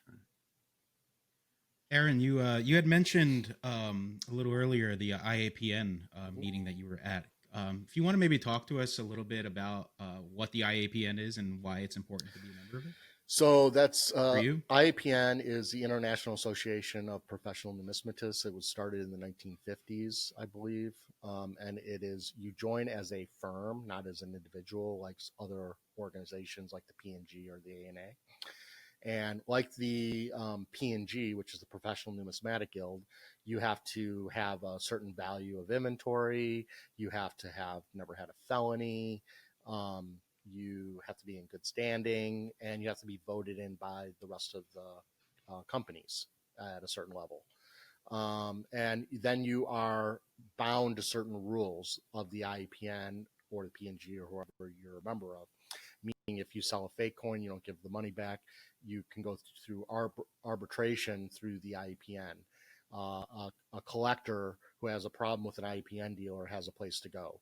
[SPEAKER 2] Aaron, you had mentioned a little earlier the IAPN
[SPEAKER 3] Mhm.
[SPEAKER 2] meeting that you were at. If you want to maybe talk to us a little bit about what the IAPN is and why it's important to be a member of it
[SPEAKER 3] So that's
[SPEAKER 2] for you.
[SPEAKER 3] IAPN is the International Association of Professional Numismatists. It was started in the 1950s, I believe, and it is you join as a firm, not as an individual, like other organizations like the P&G or the A&A. And like the P&G, which is the Professional Numismatic Guild, you have to have a certain value of inventory. You have to have never had a felony. You have to be in good standing, and you have to be voted in by the rest of the companies at a certain level. And then you are bound to certain rules of the IAPN or the P&G or whoever you're a member of. Meaning, if you sell a fake coin, you don't give the money back. You can go through arbitration through the IAPN. A collector who has a problem with an IAPN dealer has a place to go.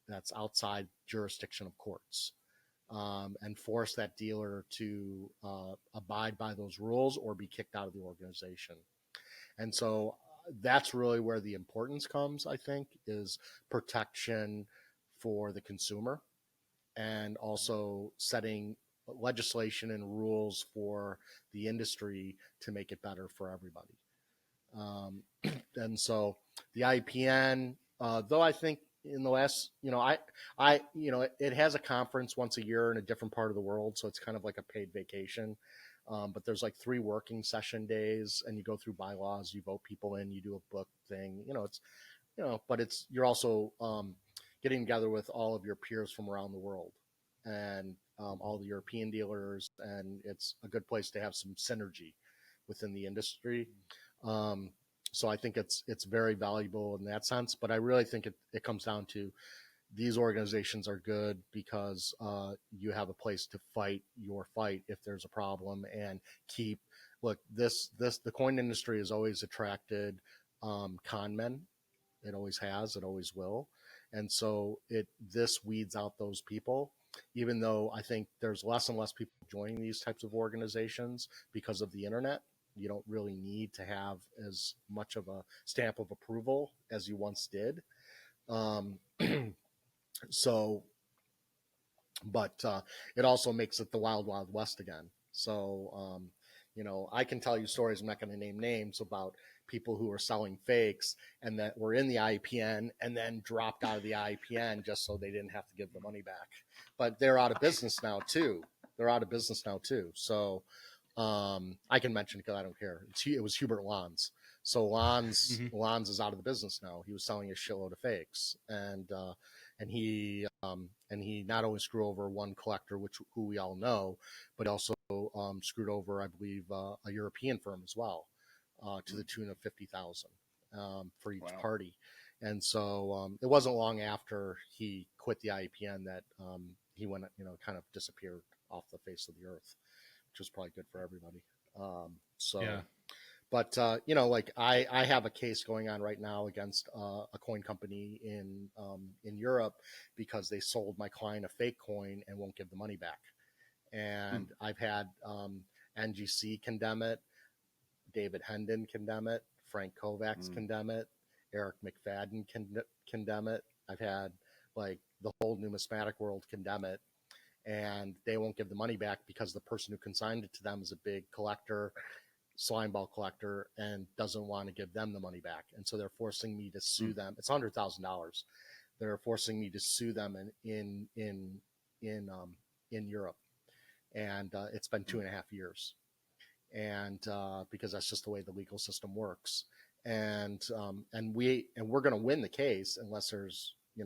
[SPEAKER 3] That's outside jurisdiction of courts. And force that dealer to abide by those rules or be kicked out of the organization. And so that's really where the importance comes, I think, is protection for the consumer and also setting legislation and rules for the industry to make it better for everybody. And so the IPN, though I think in the last, it has a conference once a year in a different part of the world, so it's kind of like a paid vacation. But there's like 3 working session days, and you go through bylaws, you vote people in, you do a book thing. But you're also getting together with all of your peers from around the world and all the European dealers, and it's a good place to have some synergy within the industry. So I think it's very valuable in that sense. But I really think it comes down to these organizations are good because you have a place to fight your fight if there's a problem and the coin industry has always attracted con men. It always has, it always will. And so this weeds out those people, even though I think there's less and less people joining these types of organizations because of the internet. You don't really need to have as much of a stamp of approval as you once did. Um, so, but it also makes it the wild, wild west again. So, I can tell you stories. I'm not going to name names about people who were selling fakes and that were in the IPN and then dropped out of the IPN just so they didn't have to give the money back. But they're out of business now too. So I can mention it because I don't care. It was Hubert Lanz. So Lanz is out of the business now. He was selling a shitload of fakes, and he not only screwed over one collector, who we all know, but also screwed over, I believe, a European firm as well, to the tune of 50,000 for each party. And so it wasn't long after he quit the IAPN that he went, kind of disappeared off the face of the earth, which was probably good for everybody. Yeah. But like I have a case going on right now against a coin company in Europe because they sold my client a fake coin and won't give the money back. And I've had NGC condemn it, David Hendon condemn it, Frank Kovacs condemn it, Eric McFadden condemn it. I've had like the whole numismatic world condemn it. And they won't give the money back because the person who consigned it to them is a big collector, slime ball collector, and doesn't want to give them the money back. And so they're forcing me to sue them. It's $100,000. They're forcing me to sue them in Europe, and it's been 2.5 years. And because that's just the way the legal system works. And we're going to win the case unless there's, we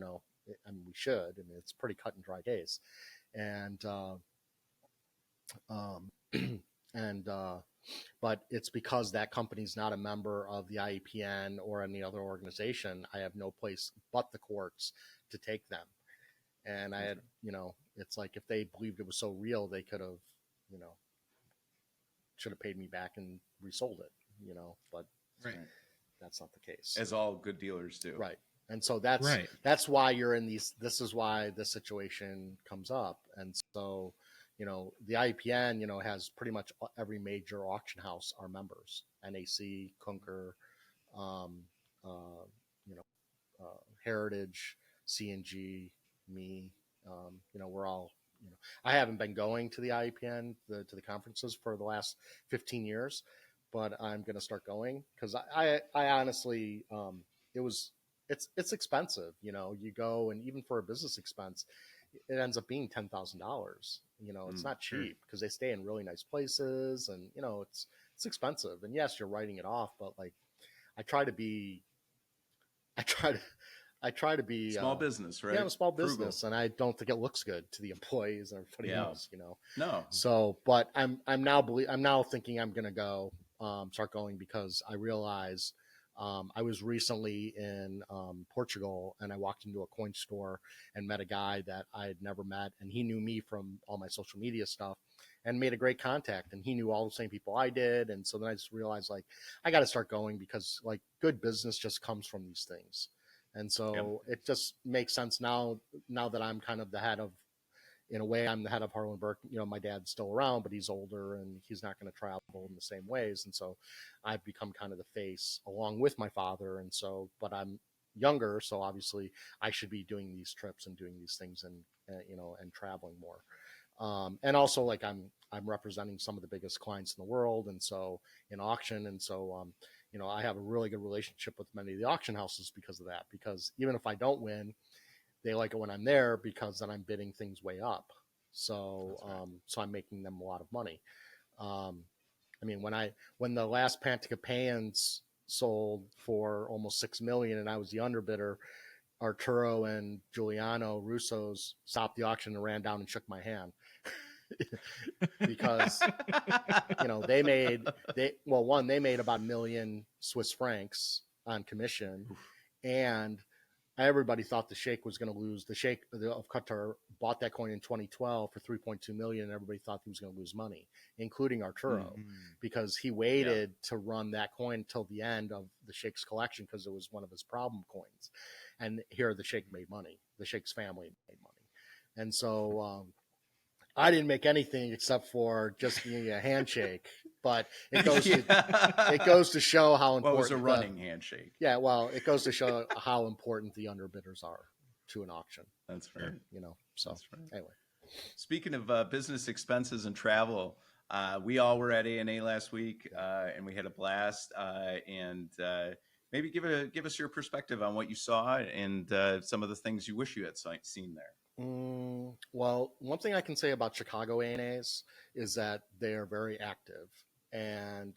[SPEAKER 3] should. I mean, it's a pretty cut and dry case. And but it's because that company's not a member of the IAPN or any other organization. I have no place but the courts to take them. And I had, it's like if they believed it was so real, they could have, should have paid me back and resold it, but that's not the case.
[SPEAKER 1] As all good dealers do.
[SPEAKER 3] Right. And so that's why you're in this is why this situation comes up. And so, the IAPN, has pretty much every major auction house are members. NAC, Kunker, um, uh, you know, Heritage, C&G, me. We're all. I haven't been going to the IAPN, to the conferences for the last 15 years, but I'm going to start going because I honestly, it's expensive. You go, and even for a business expense, it ends up being $10,000. It's not cheap because they stay in really nice places, and it's expensive. And yes, you're writing it off, but like I try to be, I try to. I try to be
[SPEAKER 1] small business, right?
[SPEAKER 3] Yeah, I'm a small business, and I don't think it looks good to the employees and everybody else.
[SPEAKER 1] No.
[SPEAKER 3] So, but I'm now thinking I'm going to go start going because I realize I was recently in Portugal, and I walked into a coin store and met a guy that I had never met, and he knew me from all my social media stuff and made a great contact, and he knew all the same people I did. And so then I just realized like I got to start going because like good business just comes from these things. And so it just makes sense now that I'm kind of the head of, in a way, I'm the head of Harlan Berk. My dad's still around, but he's older and he's not going to travel in the same ways. And so I've become kind of the face along with my father. And so, but I'm younger, so obviously I should be doing these trips and doing these things and, and traveling more. And also like I'm representing some of the biggest clients in the world. And so in auction. And so, I have a really good relationship with many of the auction houses because of that, because even if I don't win, they like it when I'm there because then I'm bidding things way up. So, right. So I'm making them a lot of money. I mean, when the last Pantacapans sold for almost 6 million and I was the underbidder, Arturo and Giuliano Russo's stopped the auction and ran down and shook my hand. Because they made about 1 million Swiss francs on commission. Oof. And everybody thought the Sheikh was going to lose. The Sheikh of Qatar bought that coin in 2012 for 3.2 million, and everybody thought he was going to lose money, including Arturo, because he waited to run that coin till the end of the Sheikh's collection because it was one of his problem coins. And here the Sheikh made money. The Sheikh's family made money. And so I didn't make anything except for just being a handshake, but it goes to show how important.
[SPEAKER 1] Well, it was a running handshake.
[SPEAKER 3] Yeah, well, it goes to show how important the underbidders are to an auction.
[SPEAKER 1] That's right.
[SPEAKER 3] So anyway.
[SPEAKER 1] Speaking of business expenses and travel, we all were at A&A last week, and we had a blast. And maybe give us your perspective on what you saw and some of the things you wish you had seen there.
[SPEAKER 3] Well, one thing I can say about Chicago A&As is that they are very active, and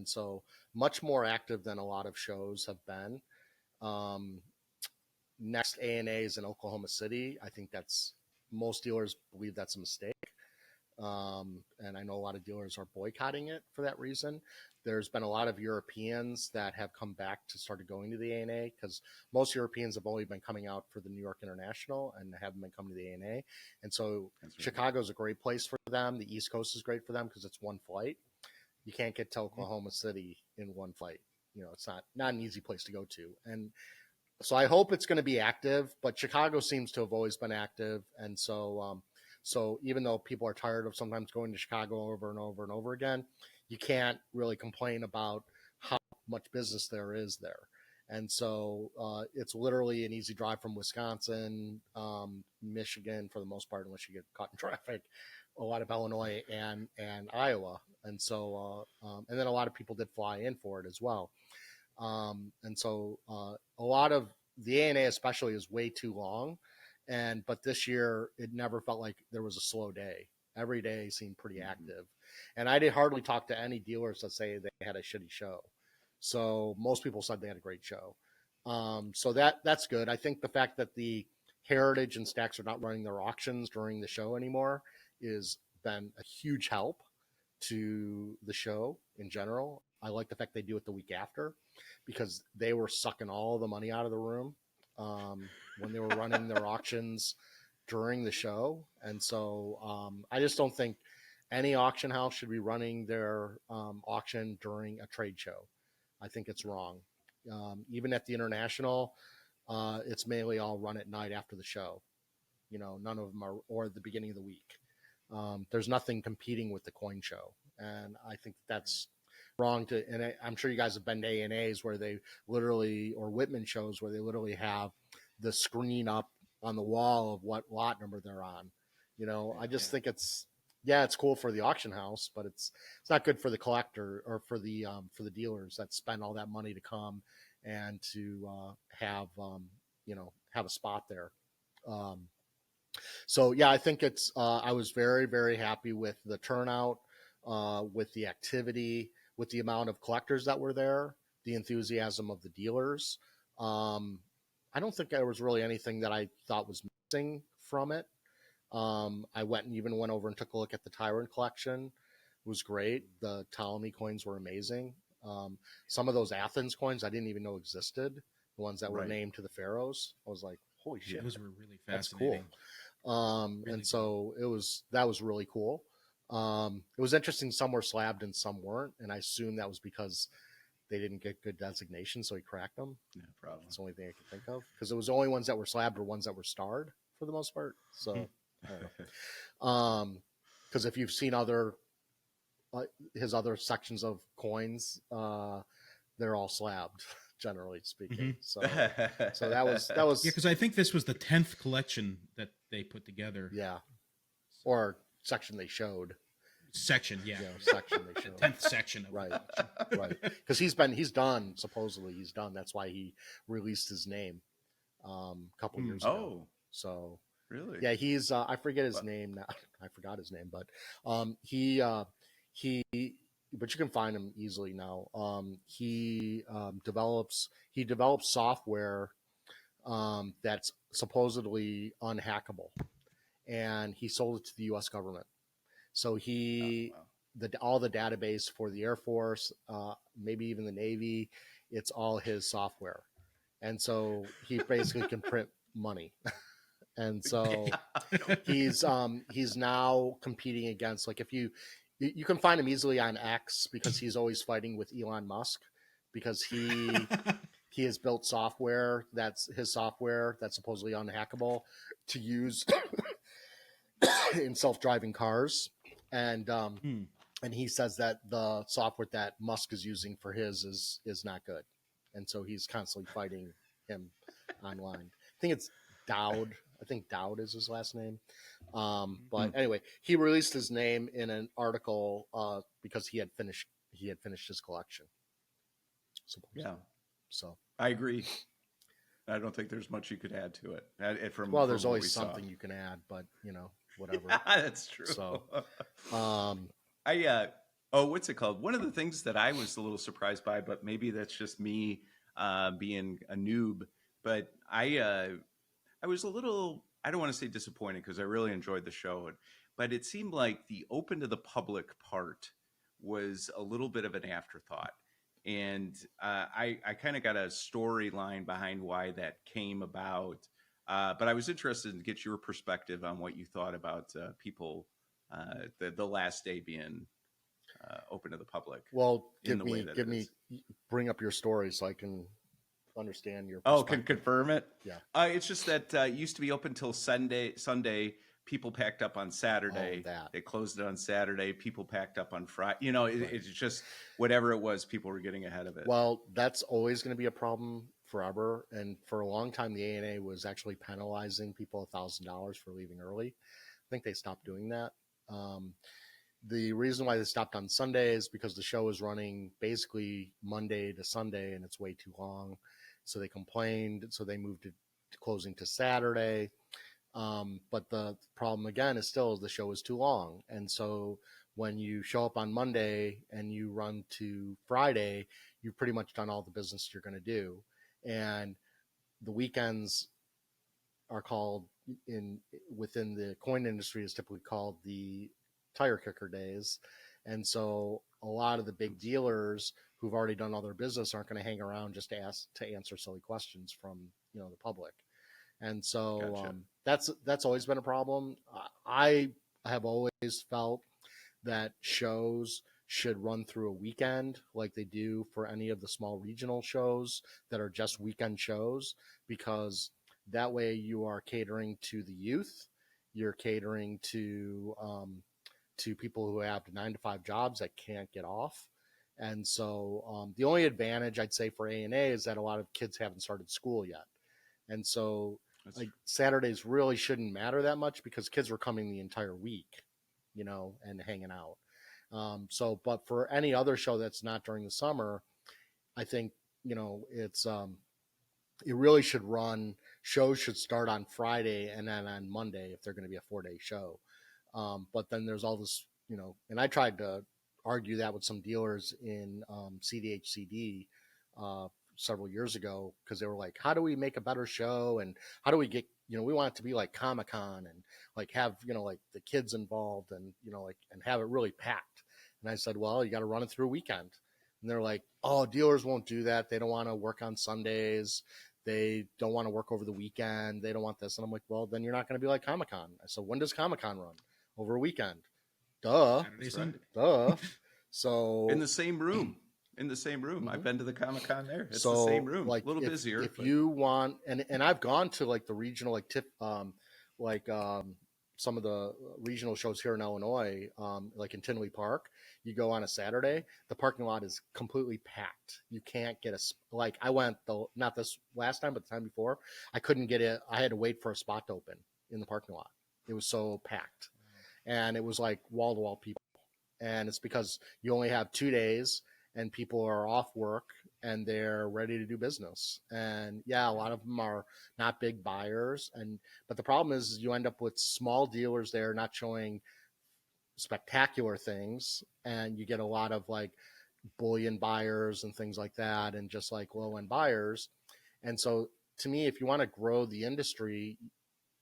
[SPEAKER 3] so much more active than a lot of shows have been. Next A&A is in Oklahoma City. I think most dealers believe that's a mistake. And I know a lot of dealers are boycotting it for that reason. There's been a lot of Europeans that have come back to started going to the A&A because most Europeans have only been coming out for the New York International and haven't been coming to the A&A. And so Chicago's a great place for them. The East Coast is great for them because it's one flight. You can't get to Oklahoma City in one flight. It's not an easy place to go to. And so I hope it's going to be active, but Chicago seems to have always been active. And so, so even though people are tired of sometimes going to Chicago over and over and over again, you can't really complain about how much business there is there. And so it's literally an easy drive from Wisconsin, Michigan, for the most part, unless you get caught in traffic, a lot of Illinois and Iowa. And so, and then a lot of people did fly in for it as well. And so a lot of the A&A especially is way too long. But this year, it never felt like there was a slow day. Every day seemed pretty active. And I did hardly talk to any dealers that say they had a shitty show. So most people said they had a great show. So that's good. I think the fact that the Heritage and Stacks are not running their auctions during the show anymore is been a huge help to the show in general. I like the fact they do it the week after because they were sucking all the money out of the room when they were running their auctions during the show. And so I just don't think any auction house should be running their auction during a trade show. I think it's wrong. Even at the International, it's mainly all run at night after the show. None of them are, or at the beginning of the week. There's nothing competing with the coin show, and I think that's wrong to. And I'm sure you guys have been to A&As where they literally, or Whitman shows where they literally have the screen up on the wall of what lot number they're on. I just think it's cool for the auction house, but it's not good for the collector or for the dealers that spend all that money to come and to have have a spot there. So yeah, I think it's. I was very, very happy with the turnout, with the activity, with the amount of collectors that were there, the enthusiasm of the dealers. I don't think there was really anything that I thought was missing from it. I went over and took a look at the Tyrant collection. It was great. The Ptolemy coins were amazing. Some of those Athens coins I didn't even know existed. The ones that were named to the pharaohs. I was like, holy shit.
[SPEAKER 2] Those were really fascinating.
[SPEAKER 3] That's cool. And so that was really cool. It was interesting. Some were slabbed and some weren't. And I assume that was because they didn't get good designation. So he cracked them. Yeah, probably. That's the only thing I could think of. Because it was the only ones that were slabbed or ones that were starred for the most part. So, I don't know. Because if you've seen his other sections of coins, they're all slabbed, generally speaking. So that was
[SPEAKER 2] because I think this was the 10th collection that they put together.
[SPEAKER 3] Yeah, or section they showed.
[SPEAKER 2] Section they showed. 10th section.
[SPEAKER 3] Right. Because he's done. Supposedly he's done. That's why he released his name a couple years ago. So
[SPEAKER 1] really,
[SPEAKER 3] yeah, he's I forget his name now. I forgot his name, but but you can find him easily now. He develops software that's supposedly unhackable, and he sold it to the U.S. government. So all the database for the Air Force, maybe even the Navy, it's all his software, and so he basically can print money. And so he's now competing against, like, if you can find him easily on X, because he's always fighting with Elon Musk, because he has built software that's supposedly unhackable to use in self-driving cars. And he says that the software that Musk is using for his is not good. And so he's constantly fighting him online. I think it's Dowd. I think Dowd is his last name. But anyway, he released his name in an article because he had finished his collection. Supposedly. Yeah. So
[SPEAKER 1] I agree. I don't think there's much you could add to it.
[SPEAKER 3] There's always something you can add, but whatever.
[SPEAKER 1] Yeah, that's true.
[SPEAKER 3] So,
[SPEAKER 1] what's it called? One of the things that I was a little surprised by, but maybe that's just me being a noob, but I was a little, I don't want to say disappointed, because I really enjoyed the show, but it seemed like the open to the public part was a little bit of an afterthought. And I kind of got a storyline behind why that came about. But I was interested to get your perspective on what you thought about people, the last day being open to the public.
[SPEAKER 3] Well, bring up your story so I can understand your
[SPEAKER 1] can confirm it.
[SPEAKER 3] Yeah.
[SPEAKER 1] It's just that it used to be open till Sunday. People packed up on Saturday. They closed it on Saturday. People packed up on Friday. It's just whatever it was, people were getting ahead of it.
[SPEAKER 3] Well, that's always going to be a problem forever. And for a long time, the A&A was actually penalizing people $1,000 for leaving early. I think they stopped doing that. The reason why they stopped on Sunday is because the show is running basically Monday to Sunday, and it's way too long. So they complained. So they moved it to closing to Saturday. But the problem again is still the show is too long. And so when you show up on Monday and you run to Friday, you've pretty much done all the business you're going to do. And the weekends are called within the coin industry is typically called the tire kicker days. And so a lot of the big dealers who've already done all their business aren't going to hang around just to answer silly questions from, the public. And so
[SPEAKER 1] Gotcha.
[SPEAKER 3] That's always been a problem. I have always felt that shows should run through a weekend like they do for any of the small regional shows that are just weekend shows, because that way you are catering to the youth you're catering to people who have 9-to-5 jobs that can't get off. And so the only advantage I'd say for A&A is that a lot of kids haven't started school yet. And so like Saturdays really shouldn't matter that much because kids were coming the entire week, and hanging out. But for any other show that's not during the summer, I think, it's it really should run. Shows should start on Friday and then on Monday if they're going to be a 4-day show. But then there's all this, and I tried to argue that with some dealers in CDHCD several years ago because they were like, how do we make a better show? And how do we get, we want it to be like Comic-Con and like have, like the kids involved and, and have it really packed. And I said, well, you got to run it through a weekend. And they're like, oh, dealers won't do that. They don't want to work on Sundays. They don't want to work over the weekend. They don't want this. And I'm like, well, then you're not going to be like Comic-Con. I said, when does Comic-Con run? Over a weekend. Duh.
[SPEAKER 2] Saturday, Sunday.
[SPEAKER 3] Duh. So
[SPEAKER 1] in the same room. Mm-hmm. I've been to the Comic-Con there. It's
[SPEAKER 3] so,
[SPEAKER 1] the same room.
[SPEAKER 3] Like,
[SPEAKER 1] a little busier.
[SPEAKER 3] If you want, and I've gone to like the regional, some of the regional shows here in Illinois, like in Tinley Park, you go on a Saturday, the parking lot is completely packed. You can't get I went not this last time, but the time before, I couldn't get it. I had to wait for a spot to open in the parking lot. It was so packed. And it was like wall to wall people. And it's because you only have 2 days and people are off work and they're ready to do business. And yeah, a lot of them are not big buyers. But the problem is you end up with small dealers there not showing spectacular things. And you get a lot of like bullion buyers and things like that. And just like low end buyers. And so to me, if you want to grow the industry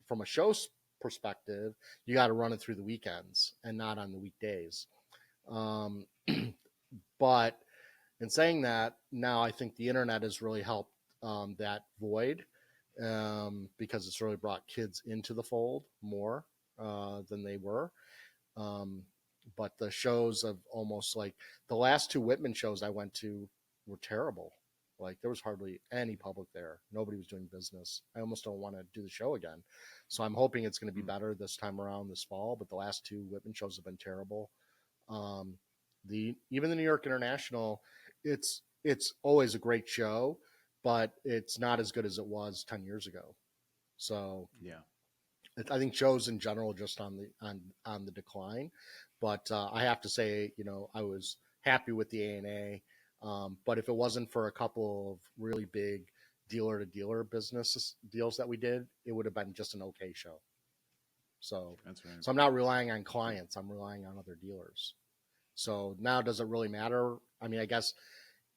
[SPEAKER 3] from a show perspective, you got to run it through the weekends and not on the weekdays. But in saying that, now I think the internet has really helped that void because it's really brought kids into the fold more than they were. But the shows of almost like the last 2 Whitman shows I went to were terrible. Like there was hardly any public there. Nobody was doing business. I almost don't want to do the show again. So I'm hoping it's going to be better this time around this fall. But the last 2 Whitman shows have been terrible. Even the New York International, it's always a great show, but it's not as good as it was 10 years ago. So
[SPEAKER 1] yeah,
[SPEAKER 3] I think shows in general just on the decline. But I have to say, I was happy with the A&A. But if it wasn't for a couple of really big dealer-to-dealer business deals that we did, it would have been just an okay show. So
[SPEAKER 1] that's right.
[SPEAKER 3] So I'm not relying on clients. I'm relying on other dealers. So now does it really matter? I mean, I guess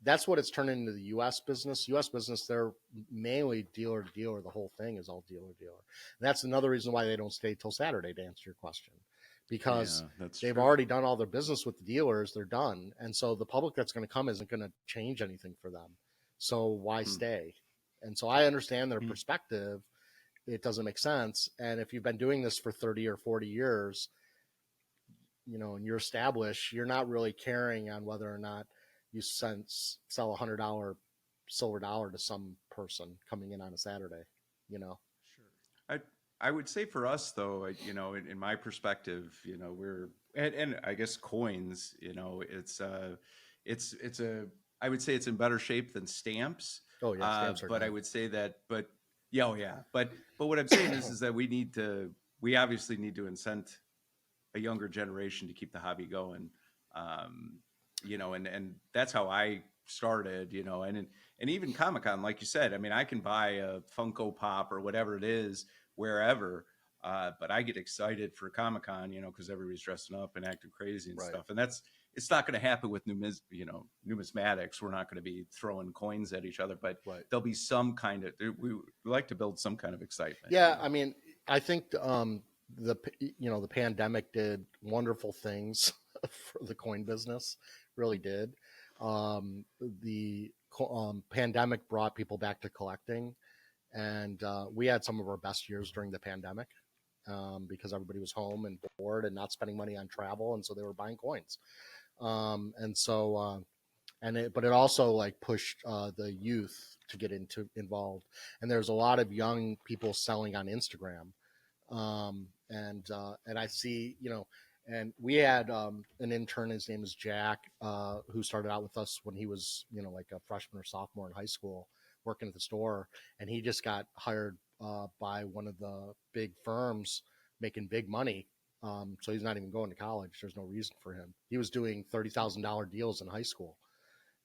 [SPEAKER 3] that's what it's turned into the U.S. business. U.S. business, they're mainly dealer-to-dealer. The whole thing is all dealer-to-dealer. And that's another reason why they don't stay till Saturday, to answer your question. Because they've already done all their business with the dealers. They're done. And so the public that's going to come isn't going to change anything for them. So why stay? And so I understand their perspective. It doesn't make sense. And if you've been doing this for 30 or 40 years, and you're established, you're not really caring on whether or not you sell $100 silver dollar to some person coming in on a Saturday,
[SPEAKER 1] Sure. I would say for us though, in my perspective, we're and I guess coins, it's I would say it's in better shape than stamps.
[SPEAKER 3] Oh yeah, stamps are
[SPEAKER 1] but
[SPEAKER 3] good.
[SPEAKER 1] I would say that, but what I'm saying is that we obviously need to incent a younger generation to keep the hobby going. And that's how I started, and even Comic-Con, like you said, I mean, I can buy a Funko Pop or whatever it is wherever, but I get excited for Comic-Con, because everybody's dressing up and acting crazy and stuff. And it's not going to happen with numismatics. We're not going to be throwing coins at each other, but there'll be some kind of, we like to build some kind of excitement.
[SPEAKER 3] Yeah. I mean, I think, the pandemic did wonderful things for the coin business, really did. The pandemic brought people back to collecting, and we had some of our best years during the pandemic because everybody was home and bored and not spending money on travel, and so they were buying coins. But it also like pushed the youth to get involved, and there's a lot of young people selling on Instagram. And I see, and we had an intern. His name is Jack, who started out with us when he was, like a freshman or sophomore in high school, working at the store, and he just got hired by one of the big firms, making big money. So he's not even going to college. There's no reason for him. He was doing $30,000 deals in high school,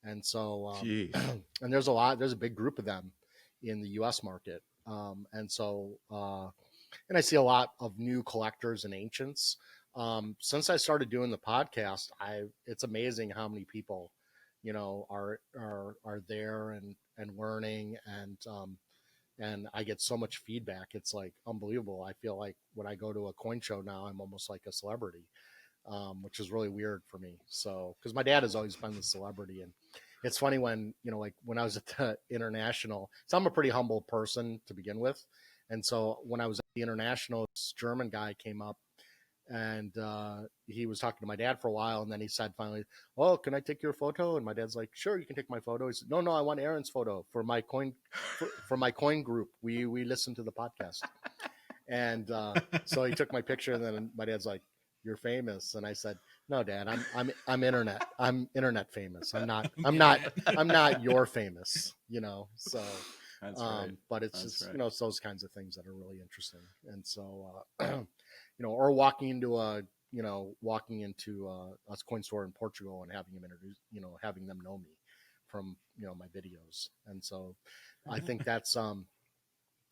[SPEAKER 3] and so
[SPEAKER 1] Jeez.
[SPEAKER 3] and there's a big group of them in the U.S. market, and so. And I see a lot of new collectors and ancients. Since I started doing the podcast, it's amazing how many people, are there and learning, and I get so much feedback. It's like unbelievable. I feel like when I go to a coin show now, I'm almost like a celebrity, which is really weird for me. So, because my dad has always been the celebrity, and it's funny when, like when I was at the international, so I'm a pretty humble person to begin with. And so when I was at the international, this German guy came up, and he was talking to my dad for a while. And then he said finally, "Oh, can I take your photo?" And my dad's like, "Sure, you can take my photo." He said, "No, I want Aaron's photo for my coin, for my coin group. We listen to the podcast." And so he took my picture, and then my dad's like, "You're famous." And I said, "No, Dad, I'm internet famous. I'm not your famous, So,
[SPEAKER 1] That's right.
[SPEAKER 3] but it's
[SPEAKER 1] That's
[SPEAKER 3] just
[SPEAKER 1] right.
[SPEAKER 3] it's those kinds of things that are really interesting. And so, or walking into a coin store in Portugal and having them introduce, having them know me from my videos. And so, I think that's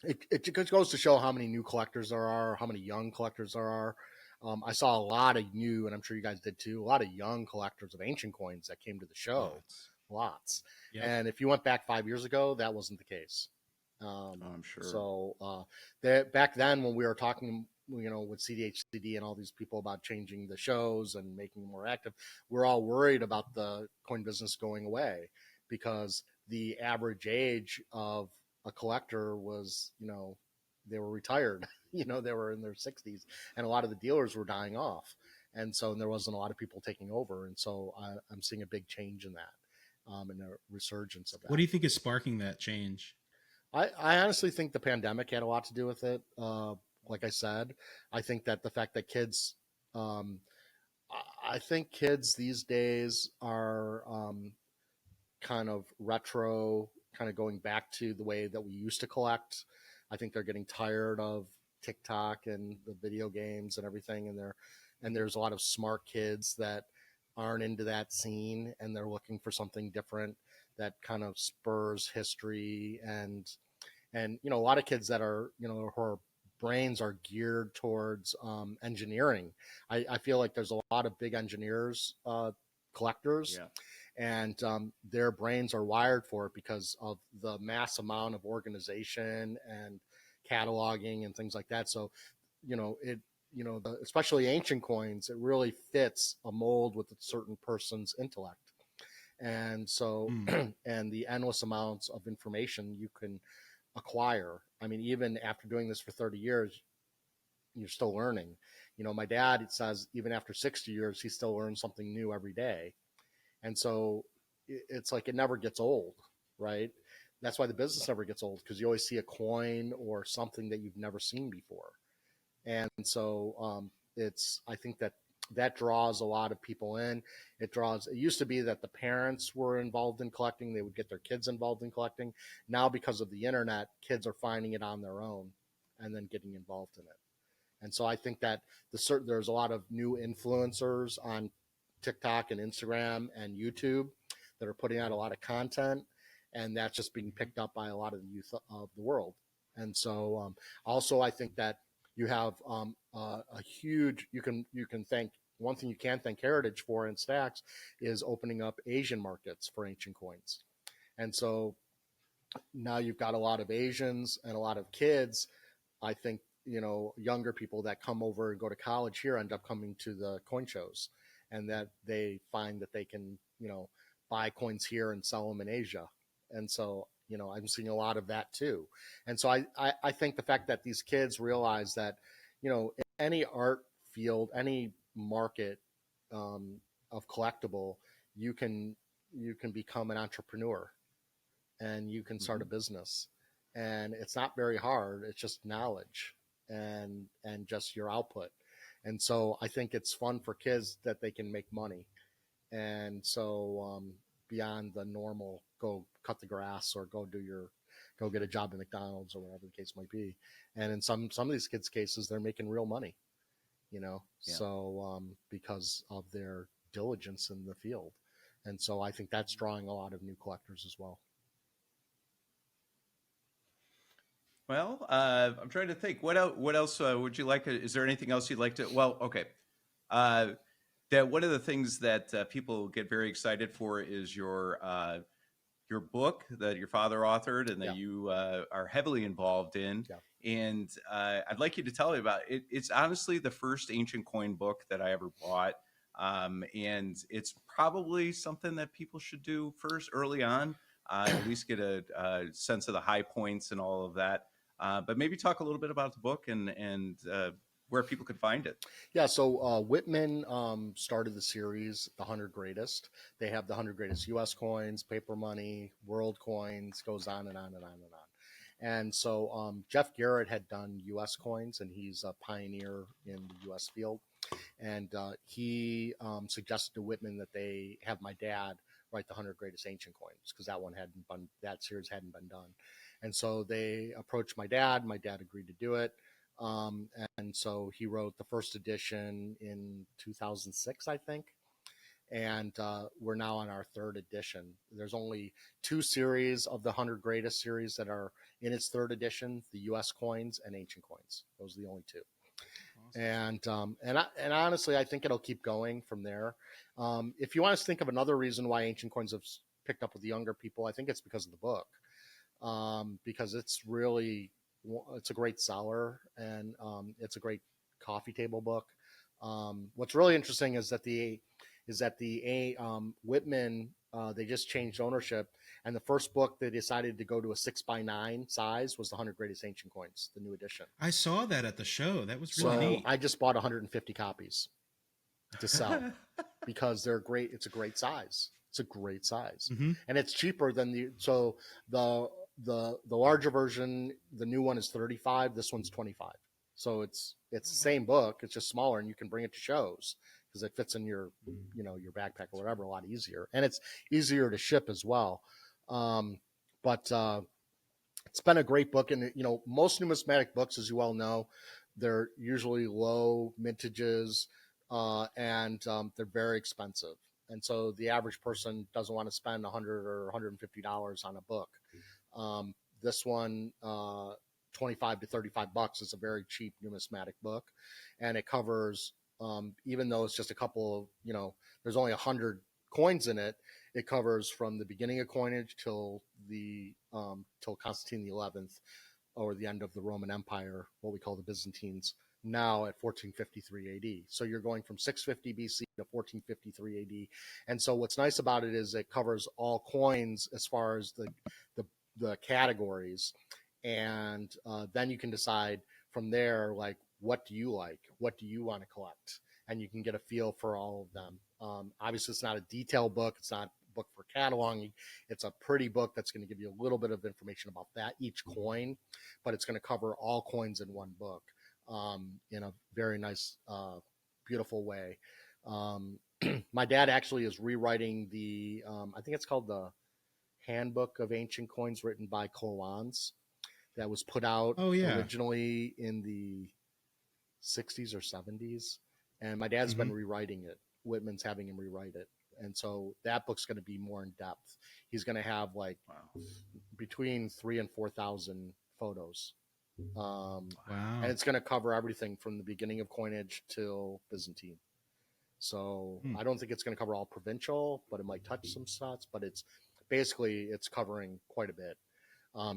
[SPEAKER 3] it goes to show how many new collectors there are, how many young collectors there are. I saw a lot of new, and I'm sure you guys did too, a lot of young collectors of ancient coins that came to the show. Lots.
[SPEAKER 2] Yep.
[SPEAKER 3] And if you went back 5 years ago, that wasn't the case.
[SPEAKER 1] I'm sure.
[SPEAKER 3] So back then when we were talking, with CDHCD and all these people about changing the shows and making them more active, we're all worried about the coin business going away because the average age of a collector was, they were retired, they were in their 60s, and a lot of the dealers were dying off. And so there wasn't a lot of people taking over. And so I'm seeing a big change in that, and a resurgence of that.
[SPEAKER 2] What do you think is sparking that change?
[SPEAKER 3] I honestly think the pandemic had a lot to do with it. Like I said, I think that the fact that kids, I think kids these days are kind of retro, kind of going back to the way that we used to collect. I think they're getting tired of TikTok and the video games and everything, and there's a lot of smart kids that aren't into that scene, and they're looking for something different that kind of spurs history, and a lot of kids that are who brains are geared towards engineering. I feel like there's a lot of big engineers, collectors,
[SPEAKER 1] Yeah.
[SPEAKER 3] and their brains are wired for it because of the mass amount of organization and cataloging and things like that. So, especially ancient coins, it really fits a mold with a certain person's intellect. And so, and the endless amounts of information you can acquire. I mean, even after doing this for 30 years, you're still learning. My dad says even after 60 years, he still learns something new every day. And so it's like it never gets old, right? That's why the business never gets old, because you always see a coin or something that you've never seen before. And so I think that draws a lot of people in. It used to be that the parents were involved in collecting. They would get their kids involved in collecting. Now, because of the internet, kids are finding it on their own and then getting involved in it. And so I think that there's a lot of new influencers on TikTok and Instagram and YouTube that are putting out a lot of content, and that's just being picked up by a lot of the youth of the world. And so also I think that you have a huge, you can thank, one thing you can thank Heritage for in Stacks is opening up Asian markets for ancient coins. And so now you've got a lot of Asians and a lot of kids, I think, younger people that come over and go to college here end up coming to the coin shows, and that they find that they can, buy coins here and sell them in Asia. And so, I'm seeing a lot of that too. And so I think the fact that these kids realize that, in any art field, any market of collectible, you can become an entrepreneur, and you can start a business. And it's not very hard. It's just knowledge. and just your output. And so I think it's fun for kids that they can make money. And so beyond the normal, go cut the grass or go get a job at McDonald's or whatever the case might be. And in some of these kids' cases, they're making real money,
[SPEAKER 1] Yeah.
[SPEAKER 3] so because of their diligence in the field. And so I think that's drawing a lot of new collectors as well.
[SPEAKER 1] Well, I'm trying to think. What else would you like? Is there anything else you'd like to? Well, okay. That one of the things that people get very excited for is your book that your father authored and that you are heavily involved in.
[SPEAKER 3] Yeah.
[SPEAKER 1] And I'd like you to tell me about it. It's honestly the first ancient coin book that I ever bought. And it's probably something that people should do first early on, at least get a sense of the high points and all of that. But maybe talk a little bit about the book and where people could find it.
[SPEAKER 3] Yeah, so Whitman started the series, The 100 Greatest. They have the 100 Greatest U.S. coins, paper money, world coins, goes on and on and on and on. And so Jeff Garrett had done U.S. coins, and he's a pioneer in the U.S. field. And he suggested to Whitman that they have my dad write the 100 Greatest Ancient Coins, because that series hadn't been done. And so they approached my dad. My dad agreed to do it. And so he wrote the first edition in 2006, I think. And we're now on our third edition. There's only 2 series of the 100 Greatest series that are in its third edition, the U.S. coins and ancient coins. Those are the only 2. Awesome. And honestly, I think it'll keep going from there. If you want us to think of another reason why ancient coins have picked up with the younger people, I think it's because of the book. Because it's a great seller, and it's a great coffee table book. What's really interesting is that Whitman, they just changed ownership, and the first book they decided to go to a 6x9 size was the 100 Greatest Ancient Coins, the new edition.
[SPEAKER 2] I saw that at the show. That was really neat.
[SPEAKER 3] I just bought 150 copies to sell because they're great. It's a great size. Mm-hmm. And it's cheaper than the larger version. The new one is 35. This one's 25. So it's the same book. It's just smaller, and you can bring it to shows because it fits in your backpack or whatever a lot easier, and it's easier to ship as well. But it's been a great book, and most numismatic books, as you well know, they're usually low mintages, and they're very expensive. And so the average person doesn't want to spend $100 or $150 on a book. This one, $25 to $35 is a very cheap numismatic book, and it covers, even though it's just a couple of, there's only 100 coins in it, it covers from the beginning of coinage till Constantine the 11th, or the end of the Roman Empire, what we call the Byzantines, now at 1453 AD. So you're going from 650 BC to 1453 AD. And so what's nice about it is it covers all coins as far as the categories. And then you can decide from there, like, what do you like? What do you want to collect? And you can get a feel for all of them. Obviously, it's not a detailed book. It's not a book for cataloging. It's a pretty book that's going to give you a little bit of information about each coin, but it's going to cover all coins in one book in a very nice, beautiful way. My dad actually is rewriting I think it's called the Handbook of Ancient Coins, written by Colons, that was put out originally in the 60s or 70s. And my dad's been rewriting it. Whitman's having him rewrite it. And so that book's going to be more in depth. He's going to have between 3,000 and 4,000 photos. And it's going to cover everything from the beginning of coinage till Byzantine. So I don't think it's going to cover all provincial, but it might touch some spots. But it's covering quite a bit.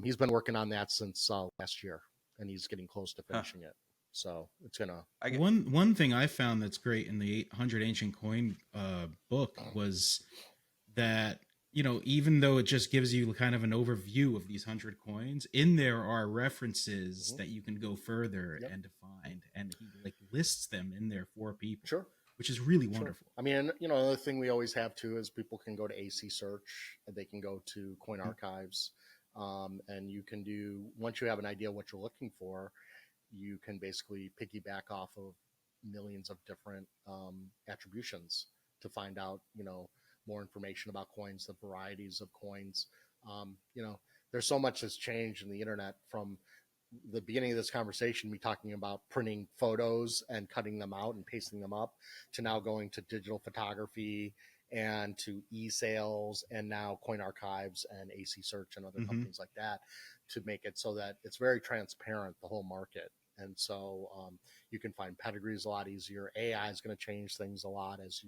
[SPEAKER 3] He's been working on that since last year, and he's getting close to finishing it. So it's gonna.
[SPEAKER 2] One thing I found that's great in the 800 Ancient Coin book was that, even though it just gives you kind of an overview of these 100 coins, in there are references that you can go further and to find, and he lists them in there for people.
[SPEAKER 3] Sure.
[SPEAKER 2] Which is really wonderful.
[SPEAKER 3] I mean, another thing we always have too is people can go to AC Search, and they can go to Coin Archives, and you can do, once you have an idea what you're looking for, you can basically piggyback off of millions of different attributions to find out, more information about coins, the varieties of coins. There's so much that's changed in the internet from the beginning of this conversation, me talking about printing photos and cutting them out and pasting them up, to now going to digital photography and to e-sales, and now coin archives and AC Search and other companies like that, to make it so that it's very transparent, the whole market. And so you can find pedigrees a lot easier. AI is going to change things a lot, as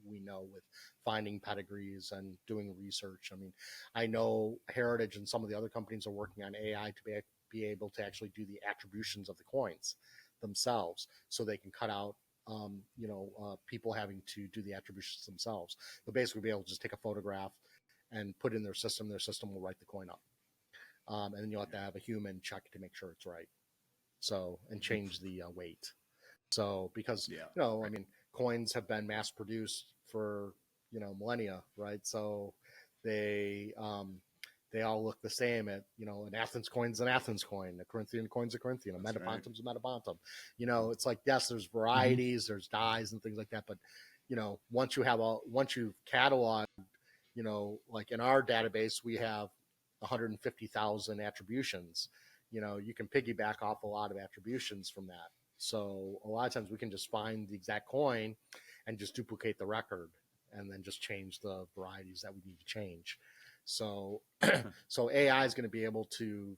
[SPEAKER 3] we know, with finding pedigrees and doing research. I mean, I know Heritage and some of the other companies are working on AI to be able to actually do the attributions of the coins themselves, so they can cut out people having to do the attributions themselves. They'll basically be able to just take a photograph and put it in their system. Their system will write the coin up. And then you'll have to have a human check to make sure it's right. So, and change the weight. So, because, I mean, coins have been mass produced for, millennia, right? So they all look the same. An Athens coin's an Athens coin, a Corinthian coin's a Corinthian, a Metapontum's a Metapontum. It's like, yes, there's varieties, there's dyes and things like that. But, once you've cataloged, like in our database, we have 150,000 attributions. You can piggyback off a lot of attributions from that. So a lot of times we can just find the exact coin and just duplicate the record, and then just change the varieties that we need to change. So, so AI is going to be able to,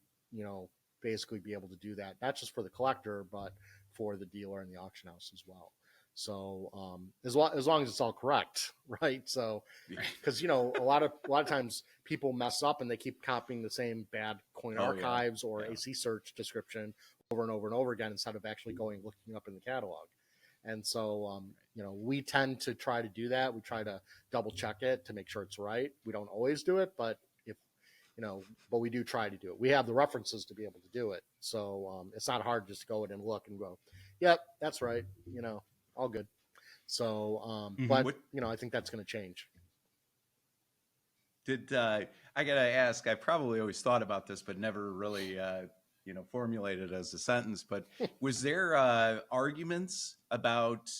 [SPEAKER 3] basically be able to do that, not just for the collector, but for the dealer and the auction house as well. So as long as it's all correct, right? So, because a lot of times people mess up and they keep copying the same bad coin archives or AC Search description over and over and over again, instead of actually looking up in the catalog. And so, we tend to try to do that. We try to double check it to make sure it's right. We don't always do it, but but we do try to do it. We have the references to be able to do it. So it's not hard just to go in and look and go, yep, that's right. All good. So, but I think that's going to change.
[SPEAKER 1] I gotta ask? I probably always thought about this, but never really, formulated as a sentence. But was there arguments about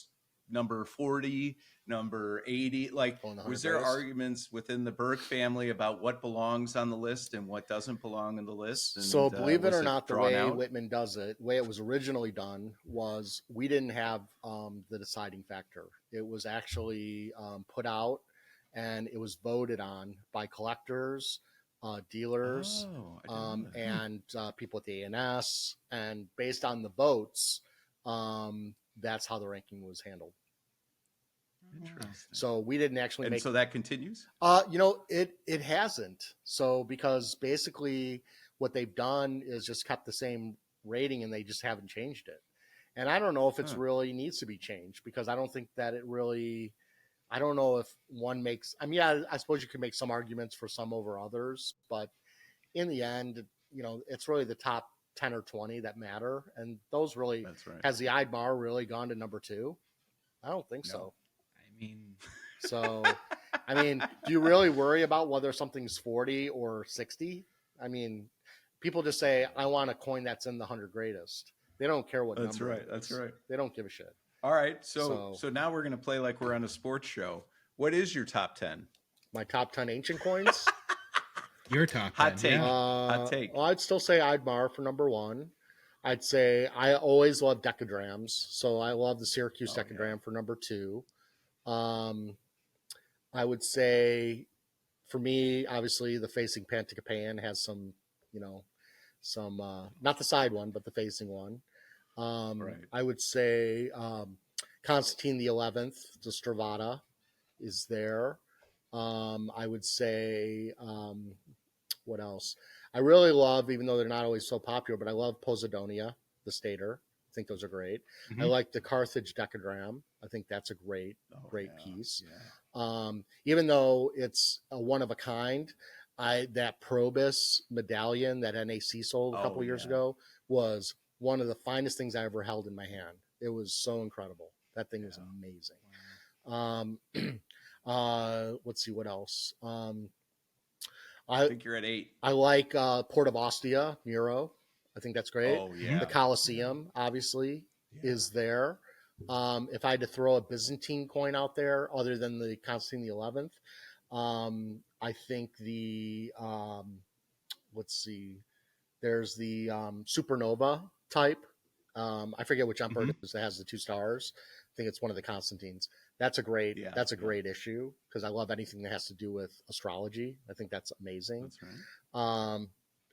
[SPEAKER 1] number 40, number 80? Like, was there arguments within the Berk family about what belongs on the list and what doesn't belong on the list? And,
[SPEAKER 3] so believe it or not, the way Whitman does it, the way it was originally done, was we didn't have the deciding factor. It was actually put out, and it was voted on by collectors, dealers, and people at the ANS, and based on the votes, that's how the ranking was handled.
[SPEAKER 1] Interesting.
[SPEAKER 3] So we didn't actually
[SPEAKER 1] so that continues?
[SPEAKER 3] It hasn't. So because basically what they've done is just kept the same rating, and they just haven't changed it. And I don't know if it's really needs to be changed, because I don't think that it really, I don't know if one makes, I mean, I suppose you could make some arguments for some over others, but in the end, it's really the top 10 or 20 that matter. And those really, has the IDMAR really gone to number 2? I don't think so. I mean, do you really worry about whether something's 40 or 60? I mean, people just say, I want a coin that's in the 100 greatest. They don't care what number it is.
[SPEAKER 1] That's right.
[SPEAKER 3] They don't give a shit.
[SPEAKER 1] All right. So now we're going to play like we're on a sports show. What is your top 10?
[SPEAKER 3] My top 10 ancient coins?
[SPEAKER 2] Your top 10.
[SPEAKER 1] Hot take. Hot take.
[SPEAKER 3] Well, I'd still say IDMAR for number 1. I'd say I always love decadrams. So I love the Syracuse decagram for number 2. I would say, for me, obviously, the facing Panticapaean has some, not the side one, but the facing one. I would say Constantine the 11th, the Stravata, is there. I would say, what else? I really love, even though they're not always so popular, but I love Posidonia, the Stater. I think those are great. I like the Carthage decagram. I think that's a great piece. Yeah. Even though it's a one of a kind, that Probus medallion that NAC sold a couple years ago was one of the finest things I ever held in my hand. It was so incredible. That thing was amazing. Wow. Let's see what else. I think
[SPEAKER 1] you're at 8.
[SPEAKER 3] I like Port of Ostia, Nero. I think that's great.
[SPEAKER 1] Oh yeah.
[SPEAKER 3] The Colosseum, obviously, is there. If I had to throw a Byzantine coin out there, other than the Constantine the 11th, I think the let's see, there's the supernova type. I forget which emperor it is that has the 2 stars. I think it's one of the Constantines. That's a great great issue because I love anything that has to do with astrology. I think that's amazing.
[SPEAKER 1] That's right.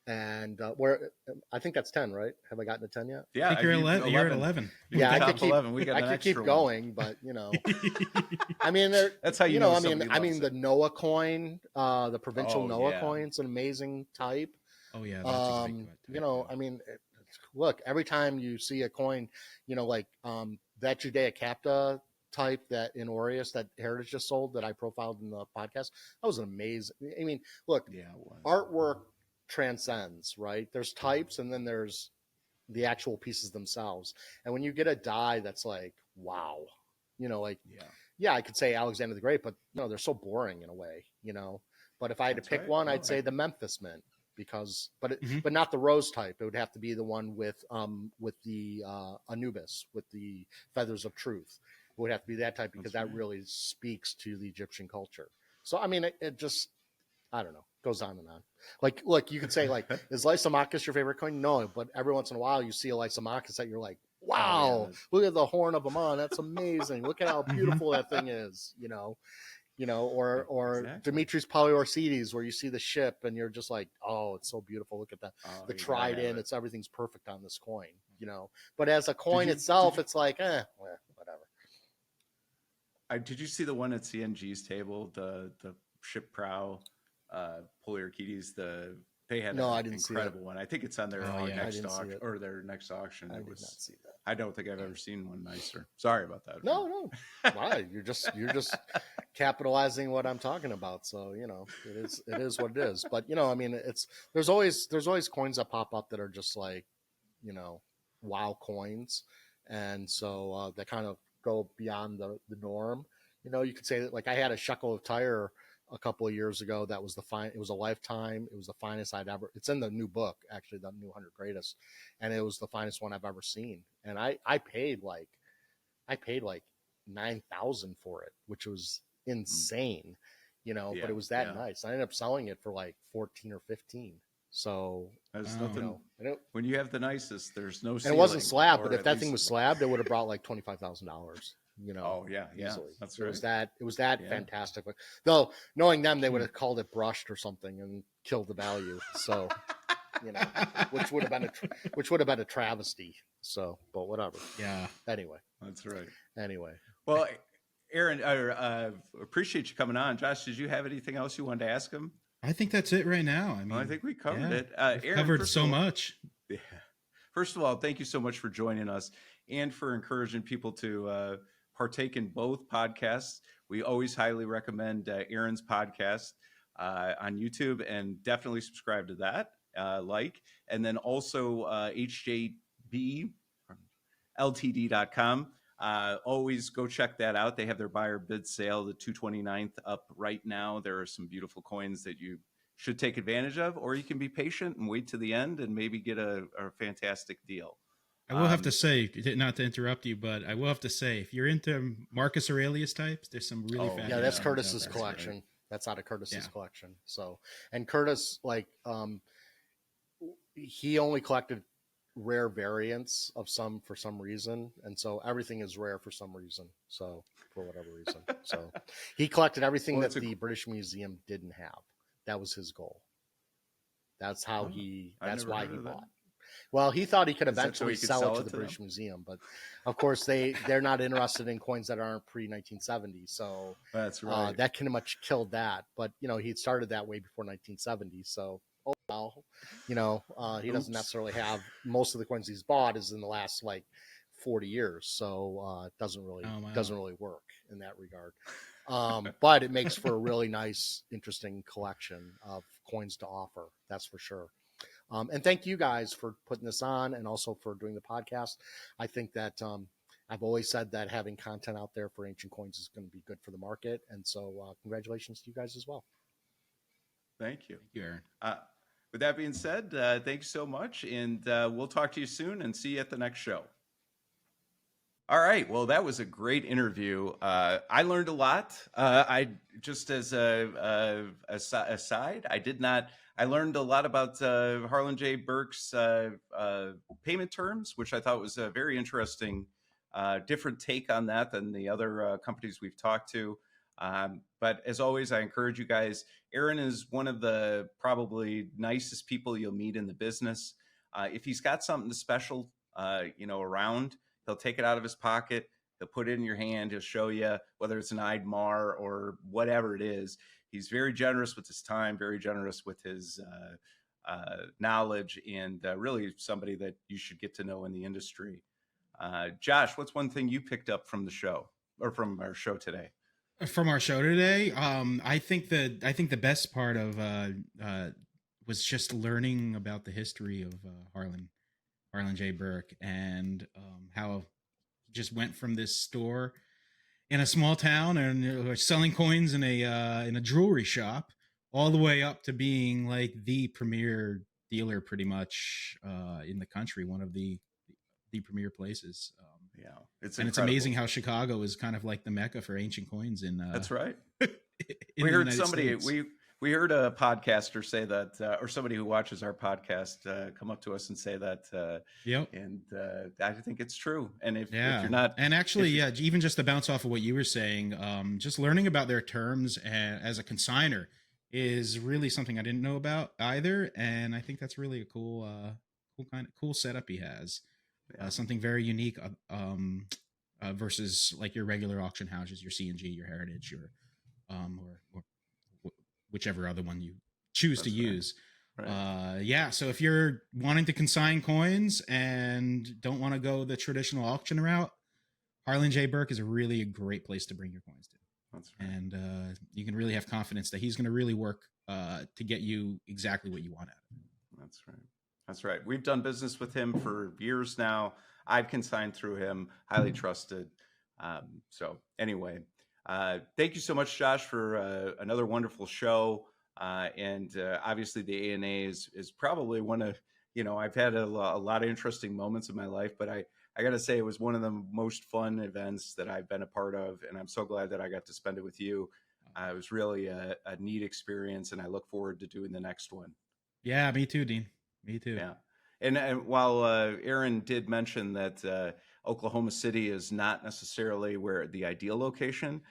[SPEAKER 3] And where I think that's 10, right? Have I gotten to 10 yet?
[SPEAKER 2] Yeah, I think you're 11. You're at 11.
[SPEAKER 3] Yeah, I could keep
[SPEAKER 1] 11. We got
[SPEAKER 3] I could keep going, but I mean,
[SPEAKER 1] that's how
[SPEAKER 3] I mean, the Noah coin, the provincial Noah coin's an amazing type.
[SPEAKER 2] Oh yeah, that's
[SPEAKER 3] I mean, look, every time you see a coin, like that Judea Capta type that in Aureus that Heritage just sold that I profiled in the podcast, that was an amazing. I mean, look, artwork transcends, right? There's types and then there's the actual pieces themselves. And when you get a die that's like, wow, I could say Alexander the Great, but they're so boring in a way, But if I had to pick one, I'd say the Memphis Mint because, but not the rose type. It would have to be the one with the Anubis, with the feathers of truth. It would have to be that type because that really speaks to the Egyptian culture. So, I mean, it just, I don't know, goes on and on. Like, look, you could say, like, is Lysimachus your favorite coin? No, but every once in a while you see a Lysimachus that you're like, wow, look at the horn of Ammon. That's amazing. Look at how beautiful that thing is, or Demetrius Polyorcetes, where you see the ship and you're just like, oh, it's so beautiful. Look at that. The trident, it's everything's perfect on this coin, But as a coin itself, it's like, whatever.
[SPEAKER 1] Did you see the one at CNG's table, the ship prow, Polyarchides? They had an incredible one. I think it's on their next auction or their next auction.
[SPEAKER 3] I did not see that.
[SPEAKER 1] I don't think I've ever seen one nicer. Sorry about that.
[SPEAKER 3] No. Why? You're just capitalizing what I'm talking about. So it is what it is. But I mean, there's always coins that pop up that are just like wow coins, and so that kind of go beyond the norm. You could say that, like, I had a shekel of Tyre a couple of years ago that was it was a lifetime. It was the finest I'd ever, it's in the new book, actually, the new 100 greatest, and it was the finest one I've ever seen. And I paid like 9,000 for it, which was insane, but it was that nice. I ended up selling it for like 14 or 15. So
[SPEAKER 1] there's nothing. When you have the nicest, there's no.
[SPEAKER 3] And it wasn't slab, but if that thing was slabbed, it would have brought like $25,000.
[SPEAKER 1] Oh yeah,
[SPEAKER 3] easily.
[SPEAKER 1] That's right.
[SPEAKER 3] It was that fantastic. Though knowing them, they would have called it brushed or something and killed the value. So which would have been a travesty. So, but whatever.
[SPEAKER 2] Yeah.
[SPEAKER 3] Anyway,
[SPEAKER 1] that's right.
[SPEAKER 3] Anyway,
[SPEAKER 1] well, Aaron, I appreciate you coming on. Josh, did you have anything else you wanted to ask him?
[SPEAKER 2] I think that's it right now. I mean,
[SPEAKER 1] I think we covered it. Aaron,
[SPEAKER 2] covered so much.
[SPEAKER 1] Yeah. First of all, thank you so much for joining us and for encouraging people to partake in both podcasts. We always highly recommend Aaron's podcast on YouTube, and definitely subscribe to that. And then also hjbltd.com. Always go check that out. They have their buyer bid sale, the 229th, up right now. There are some beautiful coins that you should take advantage of, or you can be patient and wait to the end and maybe get a fantastic deal.
[SPEAKER 2] I will have to say, not to interrupt you, but I will have to say, if you're into Marcus Aurelius types, there's some really fantastic.
[SPEAKER 3] Yeah, that's Curtis's collection. Right. That's out of Curtis's collection. So, and Curtis, like, he only collected rare variants of some for some reason, and so everything is rare for some reason. So, for whatever reason, so he collected everything that the British Museum didn't have. That was his goal. That's how that's why he bought. Well, he thought he could eventually sell it to the British Museum, but of course they're not interested in coins that aren't pre-1970. So
[SPEAKER 1] that's right.
[SPEAKER 3] That kind of much killed that. But he had started that way before 1970. So he doesn't necessarily have, most of the coins he's bought is in the last like 40 years. So it doesn't really work in that regard. But it makes for a really nice, interesting collection of coins to offer. That's for sure. And thank you guys for putting this on and also for doing the podcast. I think that I've always said that having content out there for ancient coins is going to be good for the market. And so congratulations to you guys as well.
[SPEAKER 1] Thank you.
[SPEAKER 2] Thank you, Aaron.
[SPEAKER 1] with that being said, thanks so much, and we'll talk to you soon and see you at the next show. All right. Well, that was a great interview. I learned a lot. I just as a aside, I learned a lot about Harlan J. Berk's payment terms, which I thought was a very interesting, different take on that than the other companies we've talked to. But as always, I encourage you guys. Aaron is one of the probably nicest people you'll meet in the business. If he's got something special, around, he'll take it out of his pocket. He'll put it in your hand. He'll show you whether it's an Eidmar or whatever it is. He's very generous with his time, very generous with his knowledge, and really somebody that you should get to know in the industry. Josh, what's one thing you picked up from the show or from our show today?
[SPEAKER 2] From our show today, I think the best part of was just learning about the history of Harlan J. Berk, and how he just went from this store in a small town and selling coins in a jewelry shop all the way up to being like the premier dealer pretty much in the country, one of the premier places. It's amazing how Chicago is kind of like the mecca for ancient coins in
[SPEAKER 1] that's right.
[SPEAKER 2] We heard somebody
[SPEAKER 1] we heard a podcaster say that, or somebody who watches our podcast come up to us and say that.
[SPEAKER 2] Yep.
[SPEAKER 1] And I think it's true. And if you're not,
[SPEAKER 2] and actually, even just to bounce off of what you were saying, just learning about their terms as a consigner is really something I didn't know about either. And I think that's really a cool setup he has. Something very unique versus like your regular auction houses, your C&G, your Heritage, or whichever other one you choose to use. Right. So if you're wanting to consign coins and don't want to go the traditional auction route, Harlan J. Berk is a great place to bring your coins to.
[SPEAKER 1] That's right.
[SPEAKER 2] And you can really have confidence that he's going to really work to get you exactly what you want out of it.
[SPEAKER 1] That's right. We've done business with him for years now. I've consigned through him, highly trusted. So anyway, thank you so much, Josh, for another wonderful show. And obviously the A&A is probably one of, I've had a lot of interesting moments in my life, but I got to say it was one of the most fun events that I've been a part of. And I'm so glad that I got to spend it with you. It was really a neat experience, and I look forward to doing the next one.
[SPEAKER 2] Yeah, me too, Dean. Me too.
[SPEAKER 1] Yeah. And while Aaron did mention that Oklahoma City is not necessarily where the ideal location,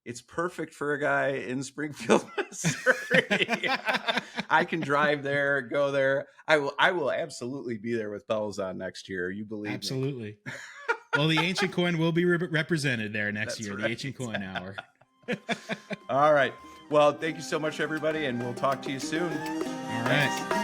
[SPEAKER 1] it's perfect for a guy in Springfield, Missouri. I can drive there, go there. I will absolutely be there with bells on next year. You believe
[SPEAKER 2] absolutely. Me? Well, the Ancient Coin will be represented there next year,
[SPEAKER 1] right.
[SPEAKER 2] The Ancient Coin Hour.
[SPEAKER 1] All right. Well, thank you so much, everybody, and we'll talk to you soon.
[SPEAKER 2] All right. Thanks.